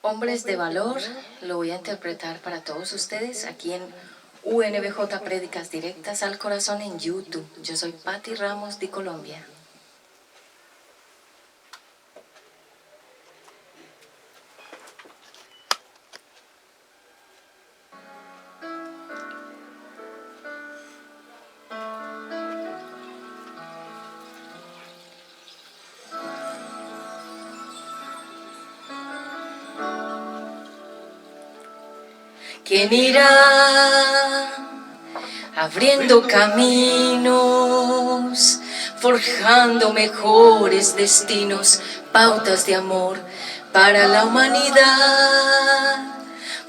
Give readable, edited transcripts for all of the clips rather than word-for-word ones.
Hombres de Valor, lo voy a interpretar para todos ustedes aquí en UNBJ Prédicas Directas al Corazón en YouTube. Yo soy Patti Ramos de Colombia. ¿Quién irá abriendo caminos, forjando mejores destinos, pautas de amor para la humanidad?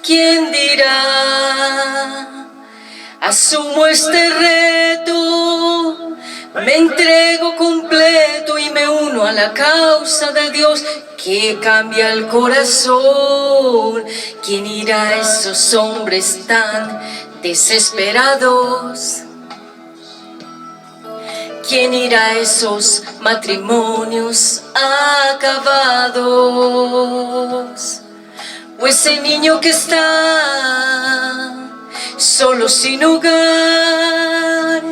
¿Quién dirá? Asumo este reto, me entrego completo y me uno a la causa de Dios que cambia el corazón. ¿Quién irá a esos hombres tan desesperados? ¿Quién irá a esos matrimonios acabados? O ese niño que está solo sin hogar,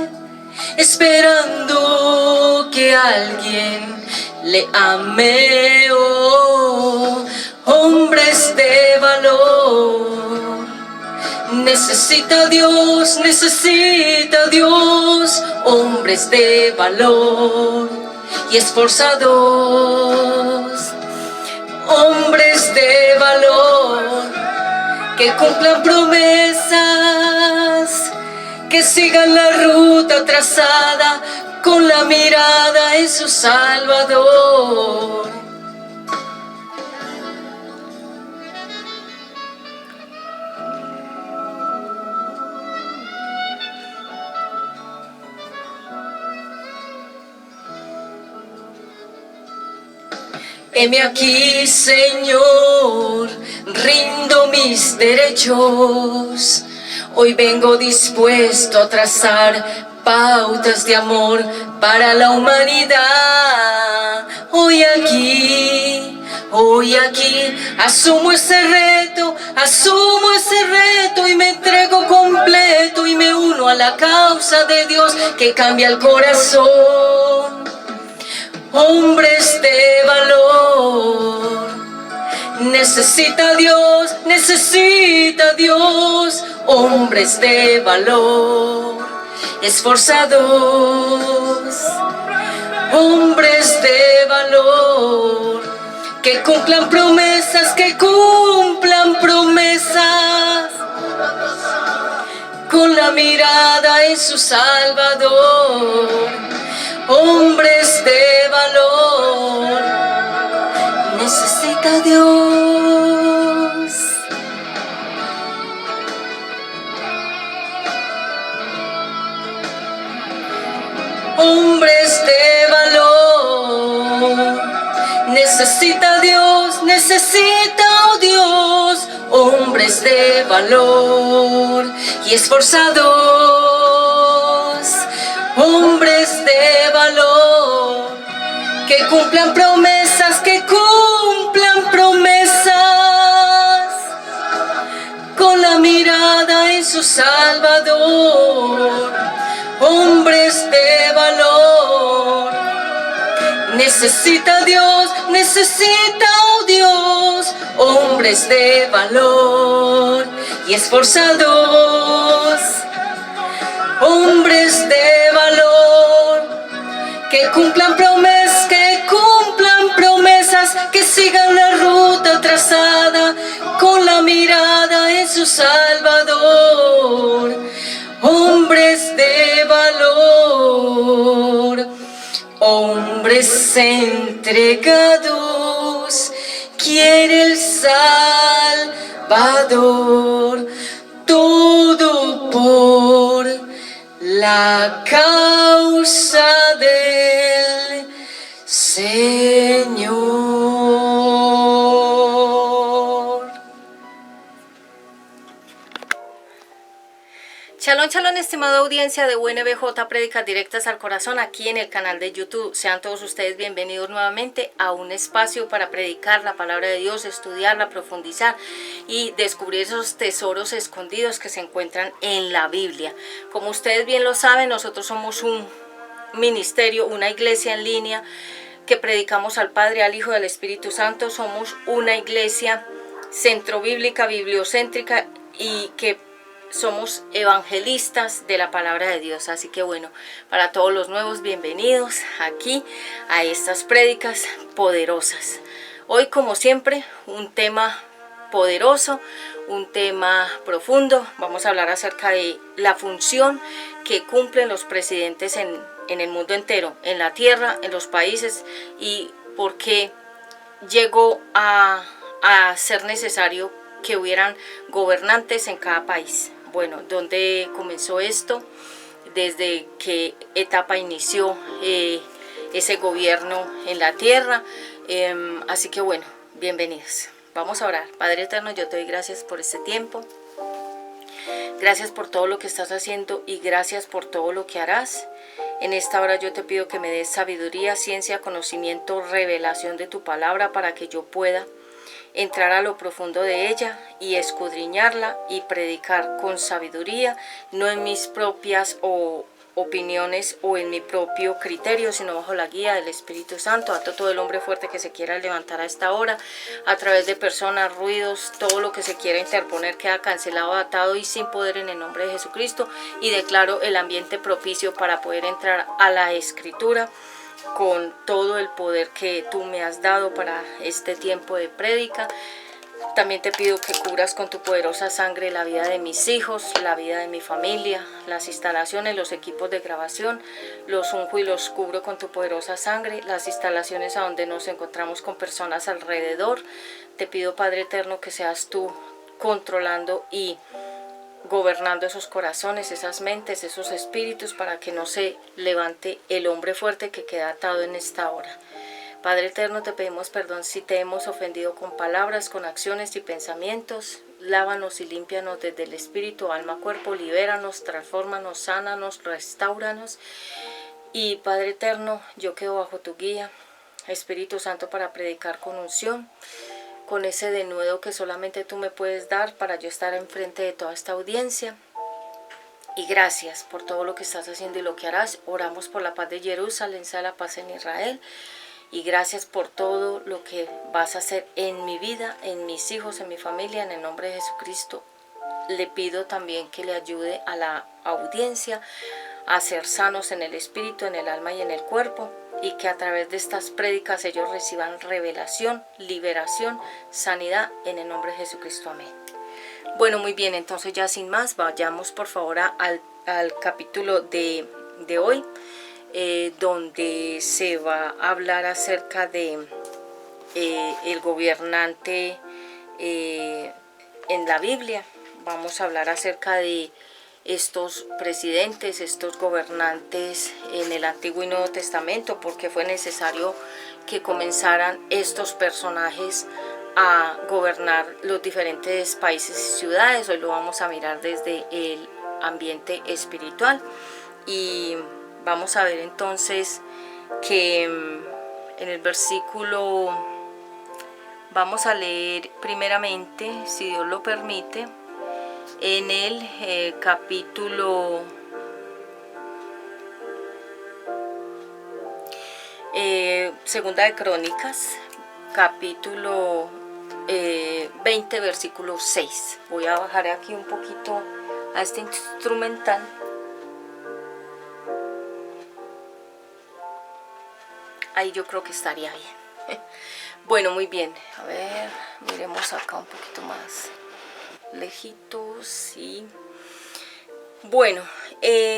esperando que alguien le ame. Oh, hombres de valor, necesita Dios, hombres de valor y esforzados, hombres de valor que cumplan promesas, que sigan la ruta trazada con la mirada en su Salvador. Heme aquí, Señor, rindo mis derechos. Hoy vengo dispuesto a trazar pautas de amor para la humanidad. Hoy aquí, asumo ese reto y me entrego completo y me uno a la causa de Dios que cambia el corazón. Hombres de valor, necesita Dios, hombres de valor, esforzados, hombres de valor, que cumplan promesas, con la mirada en su Salvador. Hombres de valor, necesita Dios. Hombres de valor, necesita Dios, hombres de valor y esforzados, hombres de valor, que cumplan promesas, con la mirada en su Salvador. Hombres de valor, necesita Dios, hombres de valor y esforzados, hombres de valor, que cumplan promesas, que sigan la ruta trazada con la mirada en su Salvador. Hombres de valor, hombres entregados, quiere el Salvador, todo por la causa del Señor. Shalom. Shalom, shalom, estimada audiencia de UNBJ Prédicas Directas al Corazón, aquí en el canal de YouTube. Sean todos ustedes bienvenidos nuevamente a un espacio para predicar la palabra de Dios, estudiarla, profundizar y descubrir esos tesoros escondidos que se encuentran en la Biblia. Como ustedes bien lo saben, nosotros somos un ministerio, una iglesia en línea que predicamos al Padre, al Hijo y al Espíritu Santo. Somos una iglesia centro bíblica, bibliocéntrica y que somos evangelistas de la palabra de Dios. Así que bueno, para todos los nuevos, bienvenidos aquí a estas prédicas poderosas. Hoy, como siempre, un tema poderoso, un tema profundo. Vamos a hablar acerca de la función que cumplen los presidentes en el mundo entero, en la tierra, en los países, y por qué llegó a ser necesario que hubieran gobernantes en cada país. Bueno, ¿dónde comenzó esto? ¿Desde qué etapa inició ese gobierno en la tierra? Así que bueno, bienvenidos. Vamos a orar. Padre eterno, yo te doy gracias por este tiempo. Gracias por todo lo que estás haciendo y gracias por todo lo que harás. En esta hora yo te pido que me des sabiduría, ciencia, conocimiento, revelación de tu palabra para que yo pueda entrar a lo profundo de ella y escudriñarla y predicar con sabiduría, no en mis propias opiniones o en mi propio criterio, sino bajo la guía del Espíritu Santo. Ato todo el hombre fuerte que se quiera levantar a esta hora, a través de personas, ruidos, todo lo que se quiera interponer queda cancelado, atado y sin poder en el nombre de Jesucristo, y declaro el ambiente propicio para poder entrar a la Escritura con todo el poder que tú me has dado para este tiempo de prédica. También te pido que cubras con tu poderosa sangre la vida de mis hijos, la vida de mi familia, las instalaciones, los equipos de grabación. Los unjo y los cubro con tu poderosa sangre, las instalaciones a donde nos encontramos con personas alrededor. Te pido, Padre eterno, que seas tú controlando y gobernando esos corazones, esas mentes, esos espíritus, para que no se levante el hombre fuerte que queda atado en esta hora. Padre eterno, te pedimos perdón si te hemos ofendido con palabras, con acciones y pensamientos. Lávanos y límpianos desde el espíritu, alma, cuerpo. Libéranos, transfórmanos, sánanos, restáuranos. Y Padre eterno, yo quedo bajo tu guía, Espíritu Santo, para predicar con unción, con ese denuedo que solamente tú me puedes dar para yo estar enfrente de toda esta audiencia. Y gracias por todo lo que estás haciendo y lo que harás. Oramos por la paz de Jerusalén, sea la paz en Israel. Y gracias por todo lo que vas a hacer en mi vida, en mis hijos, en mi familia, en el nombre de Jesucristo. Le pido también que le ayude a la audiencia a ser sanos en el espíritu, en el alma y en el cuerpo, y que a través de estas prédicas ellos reciban revelación, liberación, sanidad, en el nombre de Jesucristo. Amén. Bueno, muy bien, entonces ya sin más, vayamos por favor al capítulo de hoy, donde se va a hablar acerca de el gobernante en la Biblia. Vamos a hablar acerca de estos presidentes, estos gobernantes en el Antiguo y Nuevo Testamento, porque fue necesario que comenzaran estos personajes a gobernar los diferentes países y ciudades. Hoy lo vamos a mirar desde el ambiente espiritual y vamos a ver entonces que en el versículo, vamos a leer primeramente, si Dios lo permite, en el capítulo Segunda de Crónicas, capítulo 20, versículo 6. Voy a bajar aquí un poquito a este instrumental. Ahí yo creo que estaría bien. Bueno, muy bien. A ver, miremos acá un poquito más lejitos y bueno,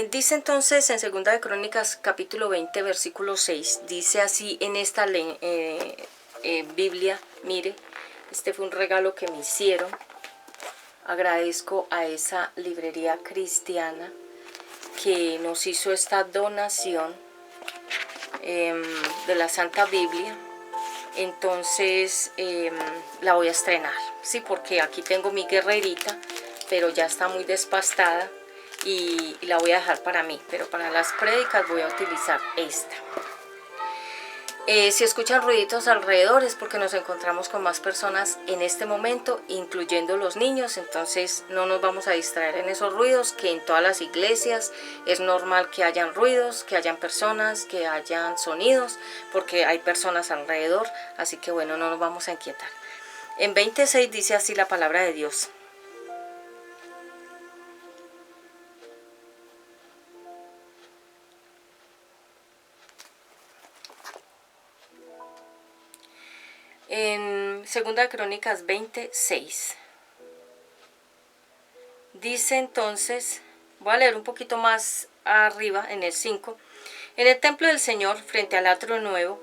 dice entonces en Segunda de Crónicas capítulo 20 versículo 6, dice así en esta Biblia: mire, este fue un regalo que me hicieron, agradezco a esa librería cristiana que nos hizo esta donación de la Santa Biblia. Entonces la voy a estrenar, sí, porque aquí tengo mi guerrerita, pero ya está muy despastada y la voy a dejar para mí, pero para las prédicas voy a utilizar esta. Si escuchan ruiditos alrededor es porque nos encontramos con más personas en este momento, incluyendo los niños, entonces no nos vamos a distraer en esos ruidos, que en todas las iglesias es normal que hayan ruidos, que hayan personas, que hayan sonidos, porque hay personas alrededor, así que bueno, no nos vamos a inquietar. En 26 dice así la palabra de Dios. En 2 Crónicas 26 dice entonces, voy a leer un poquito más arriba en el 5. En el templo del Señor, frente al atrio nuevo,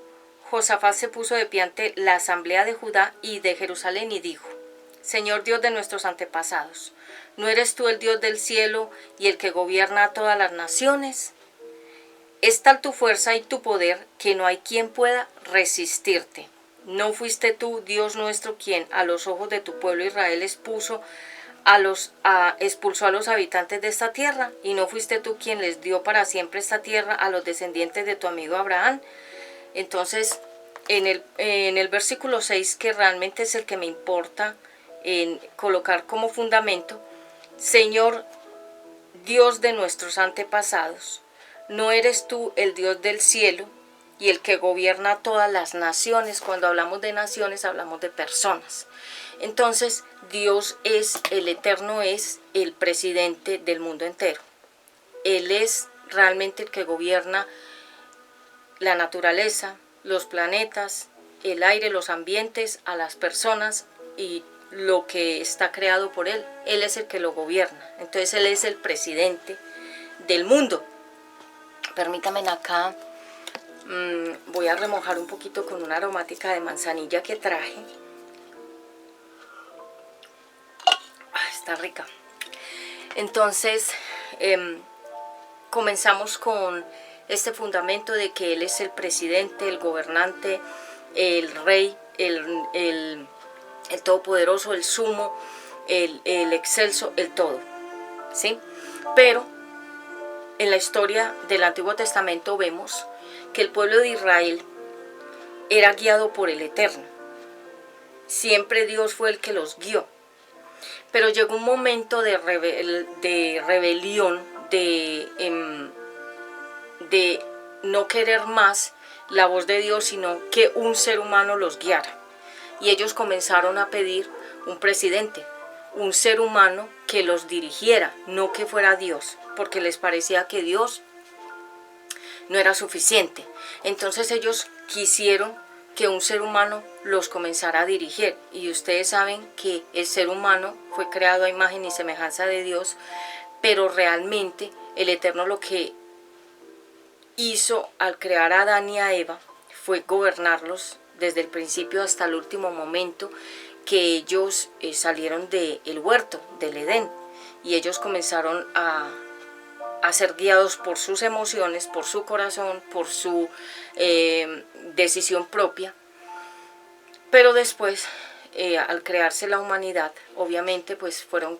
Josafat se puso de pie ante la asamblea de Judá y de Jerusalén y dijo: Señor Dios de nuestros antepasados, ¿no eres tú el Dios del cielo y el que gobierna a todas las naciones? Es tal tu fuerza y tu poder que no hay quien pueda resistirte. ¿No fuiste tú, Dios nuestro, quien a los ojos de tu pueblo Israel expulsó a los habitantes de esta tierra? ¿Y no fuiste tú quien les dio para siempre esta tierra a los descendientes de tu amigo Abraham? Entonces, en el versículo 6, que realmente es el que me importa en colocar como fundamento, Señor Dios de nuestros antepasados, ¿no eres tú el Dios del cielo y el que gobierna todas las naciones? Cuando hablamos de naciones hablamos de personas. Entonces Dios es, el Eterno es el presidente del mundo entero. Él es realmente el que gobierna la naturaleza, los planetas, el aire, los ambientes, a las personas y lo que está creado por Él. Él es el que lo gobierna. Entonces Él es el presidente del mundo. Permítanme acá. Voy a remojar un poquito con una aromática de manzanilla que traje. Está rica. Entonces, comenzamos con este fundamento de que Él es el presidente, el gobernante, el rey, el todopoderoso, el sumo, el excelso, el todo. ¿Sí? Pero en la historia del Antiguo Testamento vemos que el pueblo de Israel era guiado por el Eterno. Siempre Dios fue el que los guió. Pero llegó un momento de rebelión, de no querer más la voz de Dios, sino que un ser humano los guiara. Y ellos comenzaron a pedir un presidente, un ser humano que los dirigiera, no que fuera Dios, porque les parecía que Dios no era suficiente. Entonces ellos quisieron que un ser humano los comenzara a dirigir. Y ustedes saben que el ser humano fue creado a imagen y semejanza de Dios, pero realmente el Eterno lo que hizo al crear a Adán y a Eva fue gobernarlos desde el principio hasta el último momento que ellos salieron del huerto, del Edén, y ellos comenzaron a ser guiados por sus emociones, por su corazón, por su decisión propia. Pero después, al crearse la humanidad, obviamente pues fueron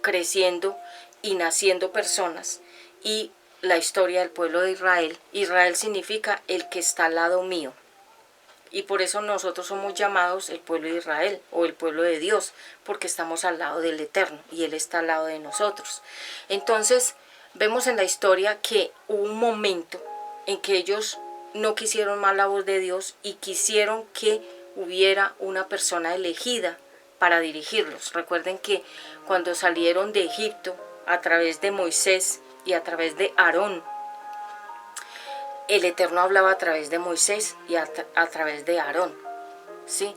creciendo y naciendo personas, y la historia del pueblo de Israel, Israel significa el que está al lado mío, y por eso nosotros somos llamados el pueblo de Israel o el pueblo de Dios, porque estamos al lado del Eterno y Él está al lado de nosotros. Entonces vemos en la historia que hubo un momento en que ellos no quisieron más la voz de Dios y quisieron que hubiera una persona elegida para dirigirlos. Recuerden que cuando salieron de Egipto a través de Moisés y a través de Aarón, el Eterno hablaba a través de Moisés y a través de Aarón, ¿sí?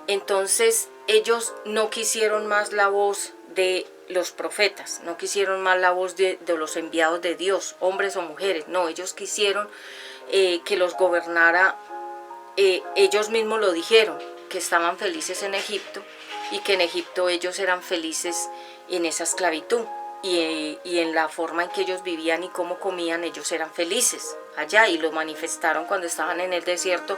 Entonces ellos no quisieron más la voz de los profetas, no quisieron más la voz de los enviados de Dios, hombres o mujeres, no, ellos quisieron que los gobernara, ellos mismos lo dijeron, que estaban felices en Egipto y que en Egipto ellos eran felices en esa esclavitud. Y en la forma en que ellos vivían y cómo comían, ellos eran felices. allá, y lo manifestaron cuando estaban en el desierto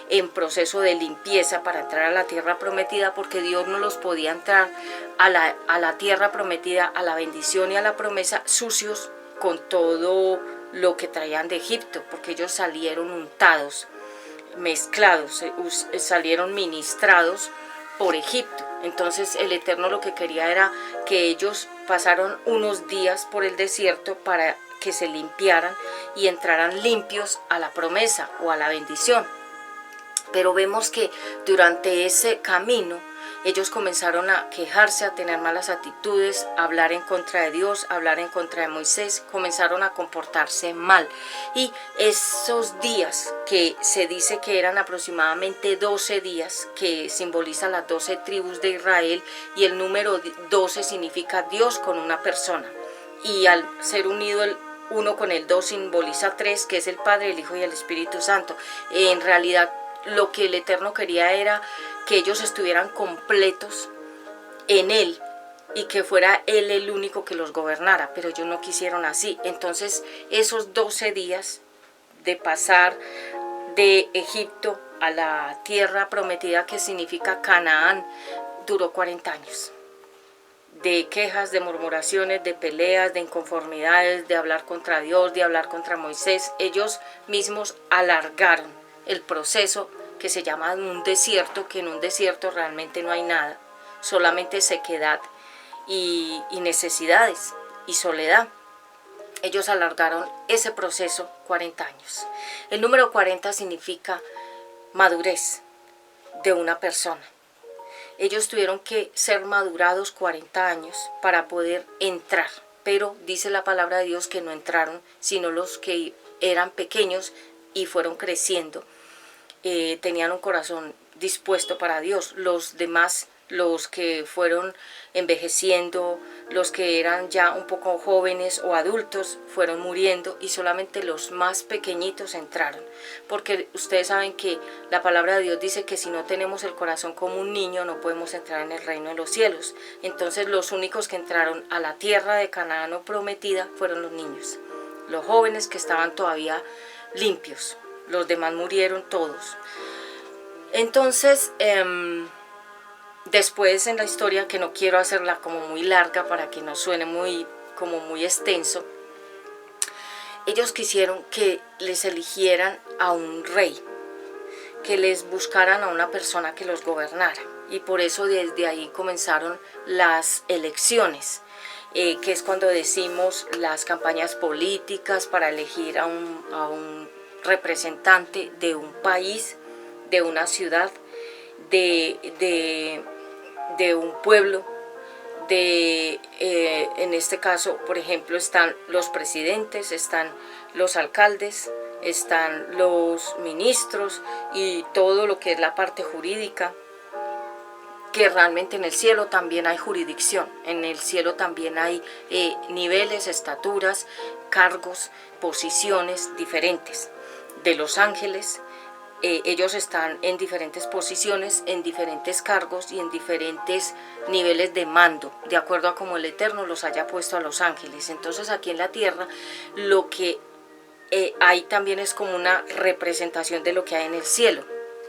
en proceso de limpieza para entrar a la tierra prometida, porque Dios no los podía entrar a la tierra prometida, a la bendición y a la promesa sucios con todo lo que traían de Egipto, porque ellos salieron untados, mezclados, salieron ministrados por Egipto. Entonces el Eterno lo que quería era que ellos pasaron unos días por el desierto para que se limpiaran y entraran limpios a la promesa o a la bendición. Pero vemos que durante ese camino ellos comenzaron a quejarse, a tener malas actitudes, a hablar en contra de Dios, a hablar en contra de Moisés, comenzaron a comportarse mal. Y esos días, que se dice que eran aproximadamente 12 días, que simbolizan las 12 tribus de Israel, y el número 12 significa Dios con una persona. Y al ser unido el uno con el 2 simboliza 3, que es el Padre, el Hijo y el Espíritu Santo. En realidad, lo que el Eterno quería era que ellos estuvieran completos en Él y que fuera Él el único que los gobernara, pero ellos no quisieron así. Entonces esos 12 días de pasar de Egipto a la tierra prometida, que significa Canaán, duró 40 años. De quejas, de murmuraciones, de peleas, de inconformidades, de hablar contra Dios, de hablar contra Moisés. Ellos mismos alargaron el proceso, que se llama un desierto, que en un desierto realmente no hay nada, solamente sequedad y necesidades y soledad. Ellos alargaron ese proceso 40 años. El número 40 significa madurez de una persona. Ellos tuvieron que ser madurados 40 años para poder entrar, pero dice la palabra de Dios que no entraron, sino los que eran pequeños y fueron creciendo. Tenían un corazón dispuesto para Dios. Los demás, los que fueron envejeciendo, los que eran ya un poco jóvenes o adultos, fueron muriendo, y solamente los más pequeñitos entraron. Porque ustedes saben que la palabra de Dios dice que si no tenemos el corazón como un niño, no podemos entrar en el reino de los cielos. Entonces los únicos que entraron a la tierra de Canaán o prometida fueron los niños, los jóvenes que estaban todavía limpios. Los demás murieron todos. Entonces, después en la historia, que no quiero hacerla como muy larga para que no suene muy extenso, ellos quisieron que les eligieran a un rey, que les buscaran a una persona que los gobernara. Y por eso desde ahí comenzaron las elecciones, que es cuando decimos las campañas políticas para elegir a un representante de un país, de una ciudad, de un pueblo, en este caso, por ejemplo, están los presidentes, están los alcaldes, están los ministros y todo lo que es la parte jurídica, que realmente en el cielo también hay jurisdicción, en el cielo también hay niveles, estaturas, cargos, posiciones diferentes. De los ángeles, ellos están en diferentes posiciones, en diferentes cargos y en diferentes niveles de mando, de acuerdo a cómo el Eterno los haya puesto a los ángeles. Entonces aquí en la tierra lo que hay también es como una representación de lo que hay en el cielo,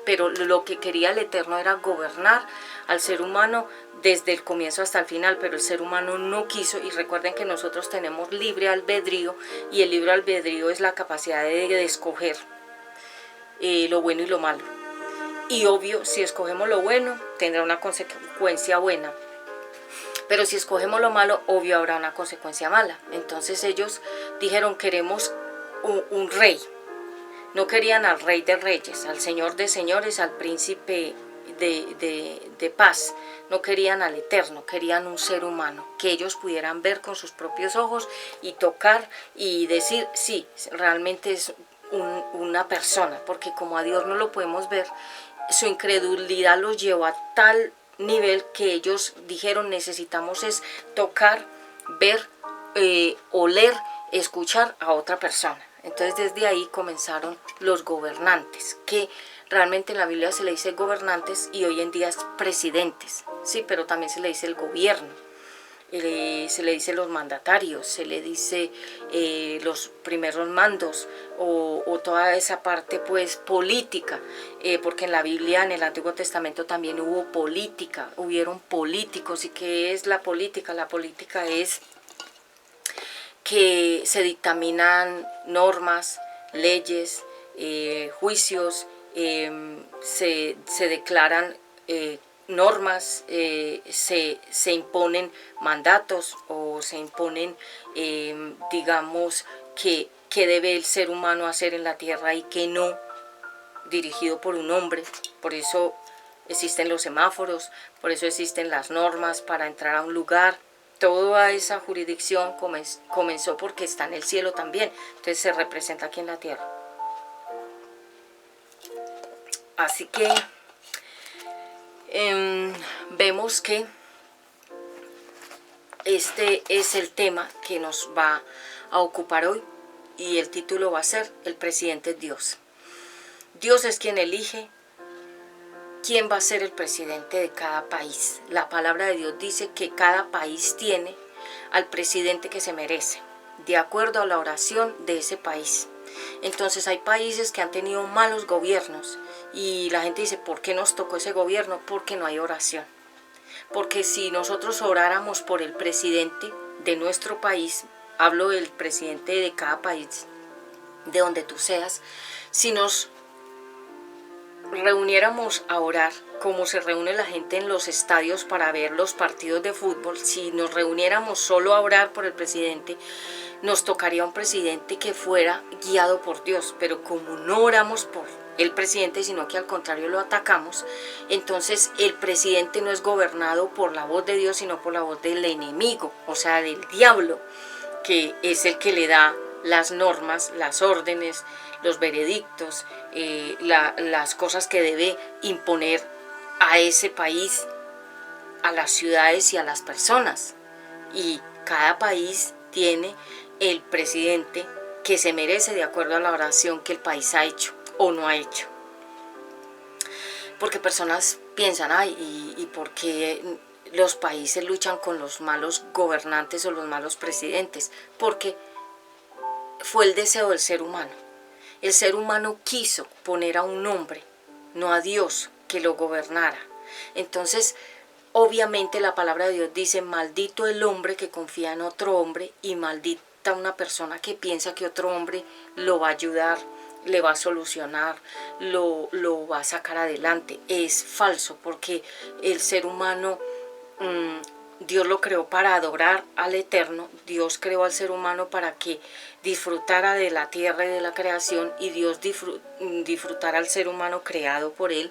pero lo que quería el Eterno era gobernar al ser humano desde el comienzo hasta el final, pero el ser humano no quiso. Y recuerden que nosotros tenemos libre albedrío, y el libre albedrío es la capacidad de escoger lo bueno y lo malo. Y obvio, si escogemos lo bueno, tendrá una consecuencia buena, pero si escogemos lo malo, obvio habrá una consecuencia mala. Entonces ellos dijeron: queremos un rey. No querían al rey de reyes, al señor de señores, al príncipe de paz. No querían al Eterno, querían un ser humano que ellos pudieran ver con sus propios ojos y tocar y decir: sí, realmente es una persona, porque como a Dios no lo podemos ver, su incredulidad los llevó a tal nivel que ellos dijeron: necesitamos es tocar, ver, oler, escuchar a otra persona. Entonces desde ahí comenzaron los gobernantes, que realmente en la Biblia se le dice gobernantes y hoy en día es presidentes, sí, pero también se le dice el gobierno. se le dice los mandatarios, se le dice los primeros mandos o toda esa parte pues política, porque en la Biblia, en el Antiguo Testamento también hubo política, hubieron políticos. ¿Y qué es la política? La política es que se dictaminan normas, leyes, juicios, se declaran normas, se imponen mandatos o se imponen, digamos, que debe el ser humano hacer en la tierra y que no, dirigido por un hombre. Por eso existen los semáforos, por eso existen las normas para entrar a un lugar. Toda esa jurisdicción comenzó porque está en el cielo también, entonces se representa aquí en la tierra. Así que vemos que este es el tema que nos va a ocupar hoy y el título va a ser El presidente es Dios. Dios es quien elige quién va a ser el presidente de cada país. La palabra de Dios dice que cada país tiene al presidente que se merece, de acuerdo a la oración de ese país. Entonces hay países que han tenido malos gobiernos y la gente dice, ¿por qué nos tocó ese gobierno? Porque no hay oración. Porque si nosotros oráramos por el presidente de nuestro país, hablo del presidente de cada país, de donde tú seas, si nos reuniéramos a orar como se reúne la gente en los estadios para ver los partidos de fútbol, si nos reuniéramos solo a orar por el presidente, nos tocaría un presidente que fuera guiado por Dios. Pero como no oramos por el presidente, sino que al contrario lo atacamos, entonces el presidente no es gobernado por la voz de Dios, sino por la voz del enemigo, o sea, del diablo, que es el que le da las normas, las órdenes, los veredictos, las cosas que debe imponer a ese país, a las ciudades y a las personas. Y cada país tiene el presidente que se merece de acuerdo a la oración que el país ha hecho o no ha hecho. Porque personas piensan, ¿y por qué los países luchan con los malos gobernantes o los malos presidentes? Porque fue el deseo del ser humano. El ser humano quiso poner a un hombre, no a Dios, que lo gobernara. Entonces, obviamente la palabra de Dios dice, maldito el hombre que confía en otro hombre y maldita una persona que piensa que otro hombre lo va a ayudar, le va a solucionar, lo va a sacar adelante. Es falso, porque el ser humano, Dios lo creó para adorar al Eterno. Dios creó al ser humano para que disfrutara de la tierra y de la creación, y Dios disfrutara al ser humano creado por Él.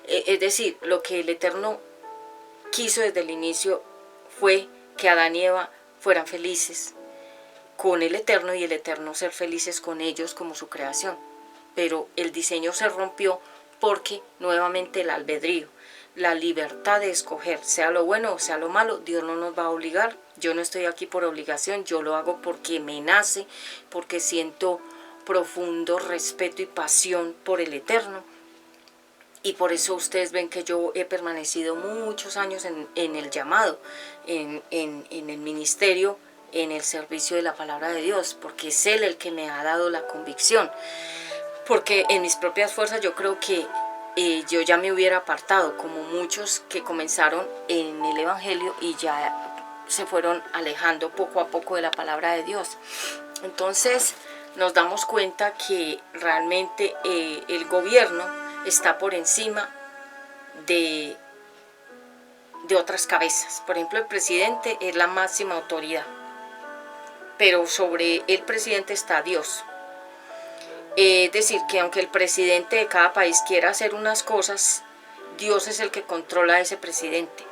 Es decir, lo que el Eterno quiso desde el inicio fue que Adán y Eva fueran felices con el Eterno y el Eterno ser felices con ellos como su creación. Pero el diseño se rompió porque nuevamente el albedrío, la libertad de escoger, sea lo bueno o sea lo malo, Dios no nos va a obligar. Yo no estoy aquí por obligación, yo lo hago porque me nace, porque siento profundo respeto y pasión por el Eterno. Y por eso ustedes ven que yo he permanecido muchos años en el llamado, en el ministerio, en el servicio de la palabra de Dios, porque es Él el que me ha dado la convicción. Porque en mis propias fuerzas yo creo que yo ya me hubiera apartado, como muchos que comenzaron en el Evangelio y ya se fueron alejando poco a poco de la palabra de Dios. Entonces nos damos cuenta que realmente el gobierno está por encima de otras cabezas. Por ejemplo, el presidente es la máxima autoridad, pero sobre el presidente está Dios. Es decir, que aunque el presidente de cada país quiera hacer unas cosas, Dios es el que controla a ese presidente.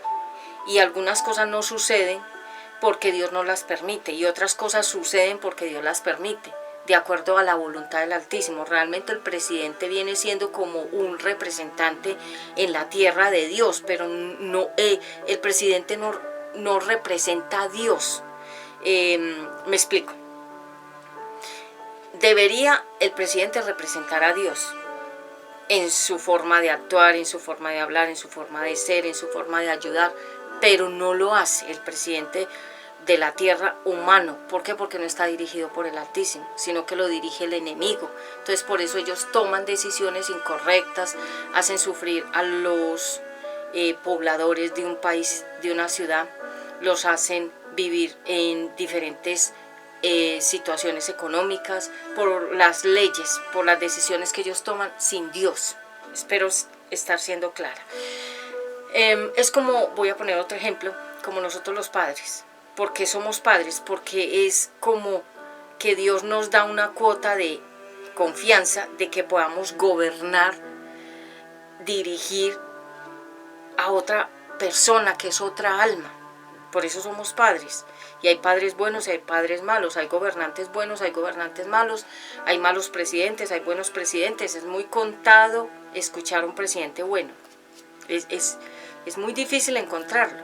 Y algunas cosas no suceden porque Dios no las permite, y otras cosas suceden porque Dios las permite, de acuerdo a la voluntad del Altísimo. Realmente el presidente viene siendo como un representante en la tierra de Dios, pero no, el presidente no representa a Dios. Me explico. Debería el presidente representar a Dios en su forma de actuar, en su forma de hablar, en su forma de ser, en su forma de ayudar, pero no lo hace el presidente de la tierra humano. ¿Por qué? Porque no está dirigido por el Altísimo, sino que lo dirige el enemigo. Entonces por eso ellos toman decisiones incorrectas, hacen sufrir a los pobladores de un país, de una ciudad, los hacen vivir en diferentes situaciones económicas, por las leyes, por las decisiones que ellos toman sin Dios. Espero estar siendo clara. Es como, voy a poner otro ejemplo, como nosotros los padres. ¿Por qué somos padres? Porque es como que Dios nos da una cuota de confianza de que podamos gobernar, dirigir a otra persona que es otra alma. Por eso somos padres. Y hay padres buenos y hay padres malos, hay gobernantes buenos, hay gobernantes malos, hay malos presidentes, hay buenos presidentes. Es muy contado escuchar a un presidente bueno. Es muy difícil encontrarlo.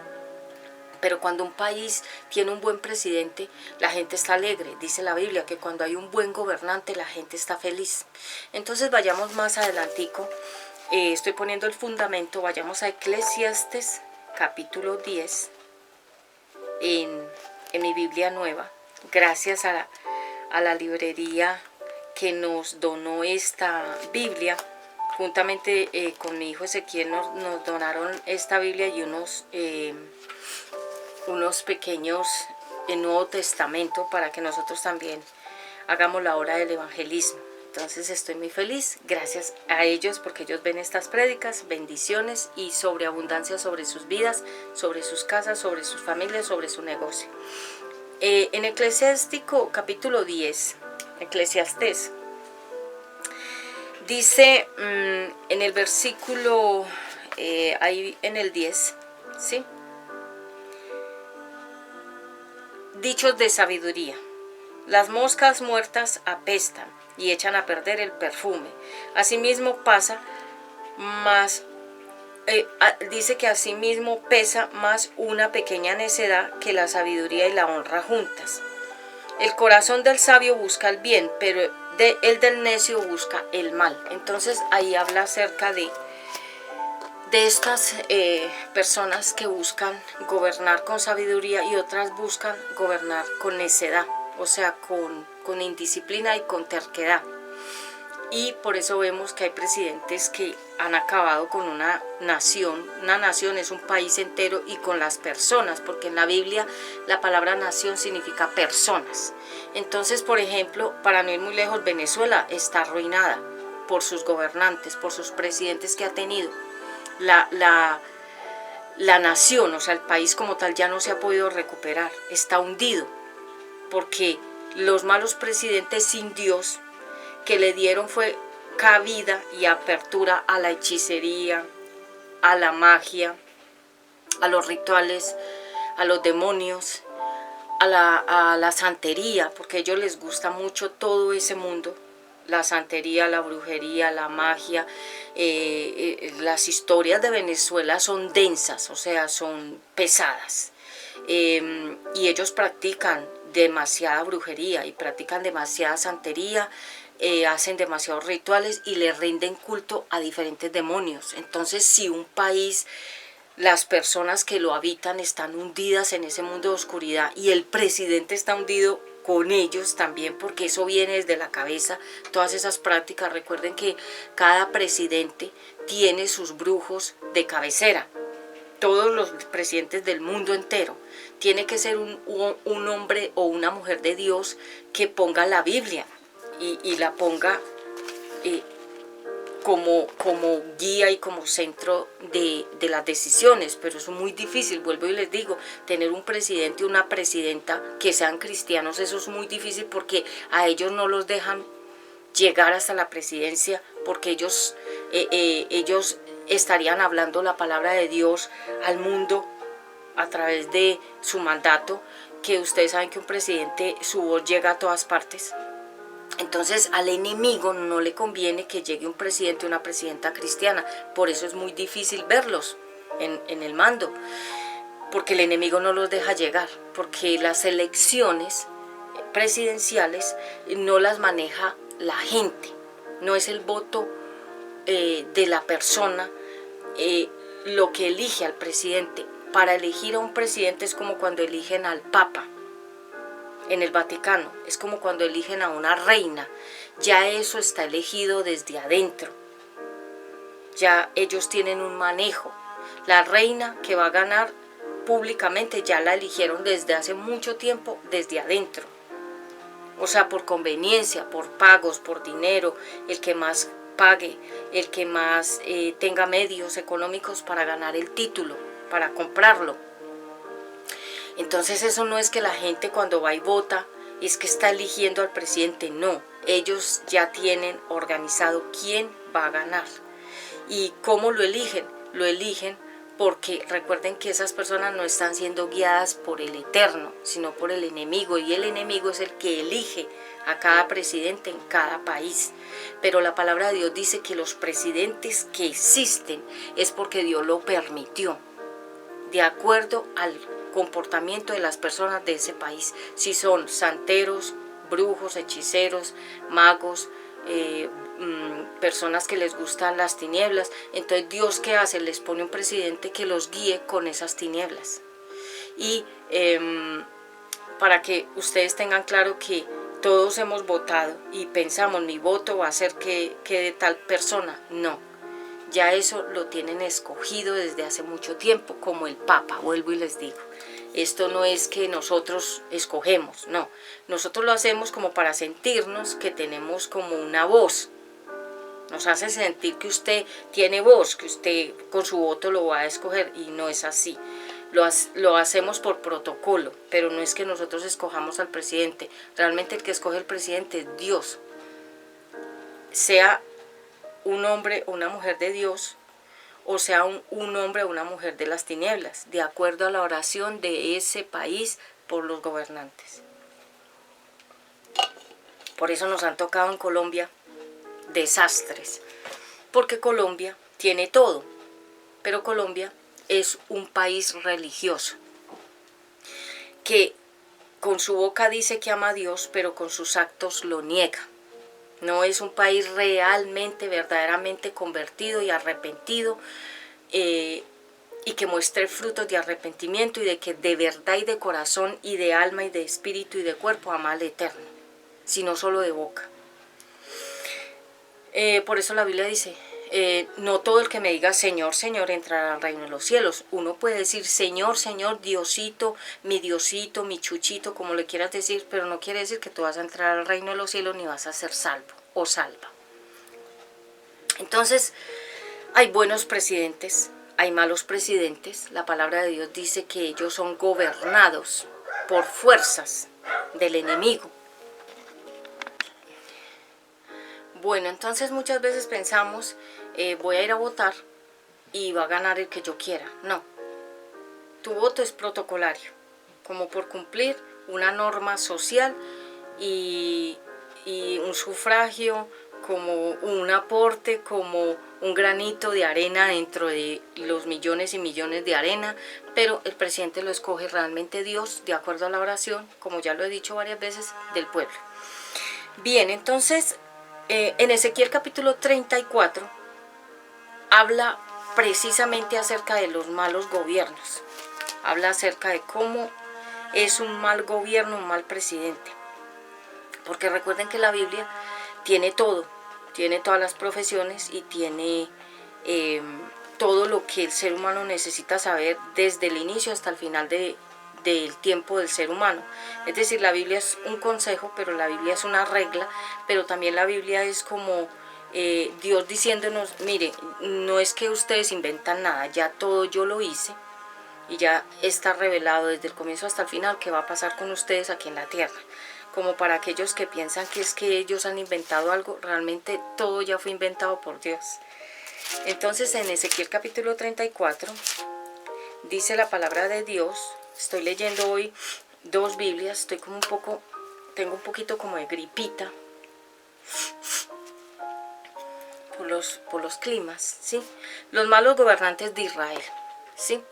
Pero cuando un país tiene un buen presidente, la gente está alegre. Dice la Biblia que cuando hay un buen gobernante, la gente está feliz. Entonces vayamos más adelantico. Estoy poniendo el fundamento. Vayamos a Eclesiastes, capítulo 10, en mi Biblia nueva. Gracias a la librería que nos donó esta Biblia. Juntamente con mi hijo Ezequiel nos donaron esta Biblia y unos pequeños Nuevo Testamento para que nosotros también hagamos la obra del evangelismo. Entonces estoy muy feliz, gracias a ellos, porque ellos ven estas prédicas, bendiciones y sobreabundancia sobre sus vidas, sobre sus casas, sobre sus familias, sobre su negocio. En Eclesiástico capítulo 10, Eclesiastés, dice en el versículo, ahí en el 10, ¿sí? Dichos de sabiduría. Las moscas muertas apestan y echan a perder el perfume. Asimismo pasa más, dice que asimismo pesa más una pequeña necedad que la sabiduría y la honra juntas. El corazón del sabio busca el bien, pero el del necio busca el mal. Entonces ahí habla acerca de estas personas que buscan gobernar con sabiduría y otras buscan gobernar con necedad, o sea, con indisciplina y con terquedad. Y por eso vemos que hay presidentes que han acabado con una nación. Una nación es un país entero, y con las personas, porque en la Biblia la palabra nación significa personas. Entonces, por ejemplo, para no ir muy lejos, Venezuela está arruinada por sus gobernantes, por sus presidentes que ha tenido. La nación, o sea, el país como tal, ya no se ha podido recuperar, está hundido, porque los malos presidentes sin Dios que le dieron fue cabida y apertura a la hechicería, a la magia, a los rituales, a los demonios, a la santería, porque a ellos les gusta mucho todo ese mundo. La santería, la brujería, la magia. Las historias de Venezuela son densas, o sea, son pesadas. Y ellos practican demasiada brujería y practican demasiada santería, hacen demasiados rituales y le rinden culto a diferentes demonios. Entonces, si un país, las personas que lo habitan están hundidas en ese mundo de oscuridad y el presidente está hundido con ellos también, porque eso viene desde la cabeza, todas esas prácticas. Recuerden que cada presidente tiene sus brujos de cabecera. Todos los presidentes del mundo entero. Tiene que ser un hombre o una mujer de Dios que ponga la Biblia y la ponga como guía y como centro de las decisiones. Pero eso es muy difícil, vuelvo y les digo, tener un presidente y una presidenta que sean cristianos, eso es muy difícil, porque a ellos no los dejan llegar hasta la presidencia, porque ellos estarían hablando la palabra de Dios al mundo a través de su mandato, que ustedes saben que un presidente, su voz llega a todas partes. Entonces al enemigo no le conviene que llegue un presidente o una presidenta cristiana. Por eso es muy difícil verlos en el mando, porque el enemigo no los deja llegar, porque las elecciones presidenciales no las maneja la gente, no es el voto de la persona lo que elige al presidente. para elegir a un presidente es como cuando eligen al Papa en el Vaticano, es como cuando eligen a una reina, ya eso está elegido desde adentro, ya ellos tienen un manejo. La reina que va a ganar públicamente ya la eligieron desde hace mucho tiempo, desde adentro. O sea, por conveniencia, por pagos, por dinero, el que más pague, el que más tenga medios económicos para ganar el título, para comprarlo. Entonces eso no es que la gente cuando va y vota es que está eligiendo al presidente, no. Ellos ya tienen organizado quién va a ganar. ¿Y cómo lo eligen? Lo eligen porque recuerden que esas personas no están siendo guiadas por el Eterno, sino por el enemigo, y el enemigo es el que elige a cada presidente en cada país. Pero la palabra de Dios dice que los presidentes que existen es porque Dios lo permitió, de acuerdo al comportamiento de las personas de ese país. Si son santeros, brujos, hechiceros, magos, personas que les gustan las tinieblas, entonces Dios, ¿qué hace? Les pone un presidente que los guíe con esas tinieblas. Y para que ustedes tengan claro que todos hemos votado y pensamos, mi voto va a ser que de tal persona, no. Ya eso lo tienen escogido desde hace mucho tiempo, como el Papa, vuelvo y les digo. Esto no es que nosotros escogemos, no. Nosotros lo hacemos como para sentirnos que tenemos como una voz. Nos hace sentir que usted tiene voz, que usted con su voto lo va a escoger, y no es así. Lo hacemos por protocolo, pero no es que nosotros escojamos al presidente. Realmente el que escoge el presidente es Dios. Sea un hombre o una mujer de Dios, o sea un hombre o una mujer de las tinieblas, de acuerdo a la oración de ese país por los gobernantes. Por eso nos han tocado en Colombia desastres, porque Colombia tiene todo, pero Colombia es un país religioso, que con su boca dice que ama a Dios, pero con sus actos lo niega. No es un país realmente, verdaderamente convertido y arrepentido, y que muestre frutos de arrepentimiento y de que de verdad y de corazón y de alma y de espíritu y de cuerpo ama al Eterno, sino solo de boca. Por eso la Biblia dice, no todo el que me diga Señor, Señor entrará al reino de los cielos. Uno puede decir Señor, Señor, Diosito, mi chuchito, como le quieras decir, pero no quiere decir que tú vas a entrar al reino de los cielos ni vas a ser salvo o salva. Entonces, hay buenos presidentes, hay malos presidentes. La palabra de Dios dice que ellos son gobernados por fuerzas del enemigo. Bueno, entonces muchas veces pensamos, voy a ir a votar y va a ganar el que yo quiera. No, tu voto es protocolario, como por cumplir una norma social y un sufragio, como un aporte, como un granito de arena dentro de los millones y millones de arena, pero el presidente lo escoge realmente Dios, de acuerdo a la oración, como ya lo he dicho varias veces, del pueblo. Bien, entonces en Ezequiel capítulo 34 habla precisamente acerca de los malos gobiernos, habla acerca de cómo es un mal gobierno, un mal presidente, porque recuerden que la Biblia tiene todo, tiene todas las profesiones y tiene todo lo que el ser humano necesita saber desde el inicio hasta el final del tiempo del ser humano. Es decir, la Biblia es un consejo, pero la Biblia es una regla, pero también la Biblia es como Dios diciéndonos, mire, no es que ustedes inventan nada, ya todo yo lo hice y ya está revelado desde el comienzo hasta el final qué va a pasar con ustedes aquí en la tierra. Como para aquellos que piensan que es que ellos han inventado algo, realmente todo ya fue inventado por Dios. Entonces en Ezequiel capítulo 34 dice la palabra de Dios. Estoy leyendo hoy dos Biblias, tengo un poquito como de gripita por los climas, ¿sí? Los malos gobernantes de Israel, ¿sí?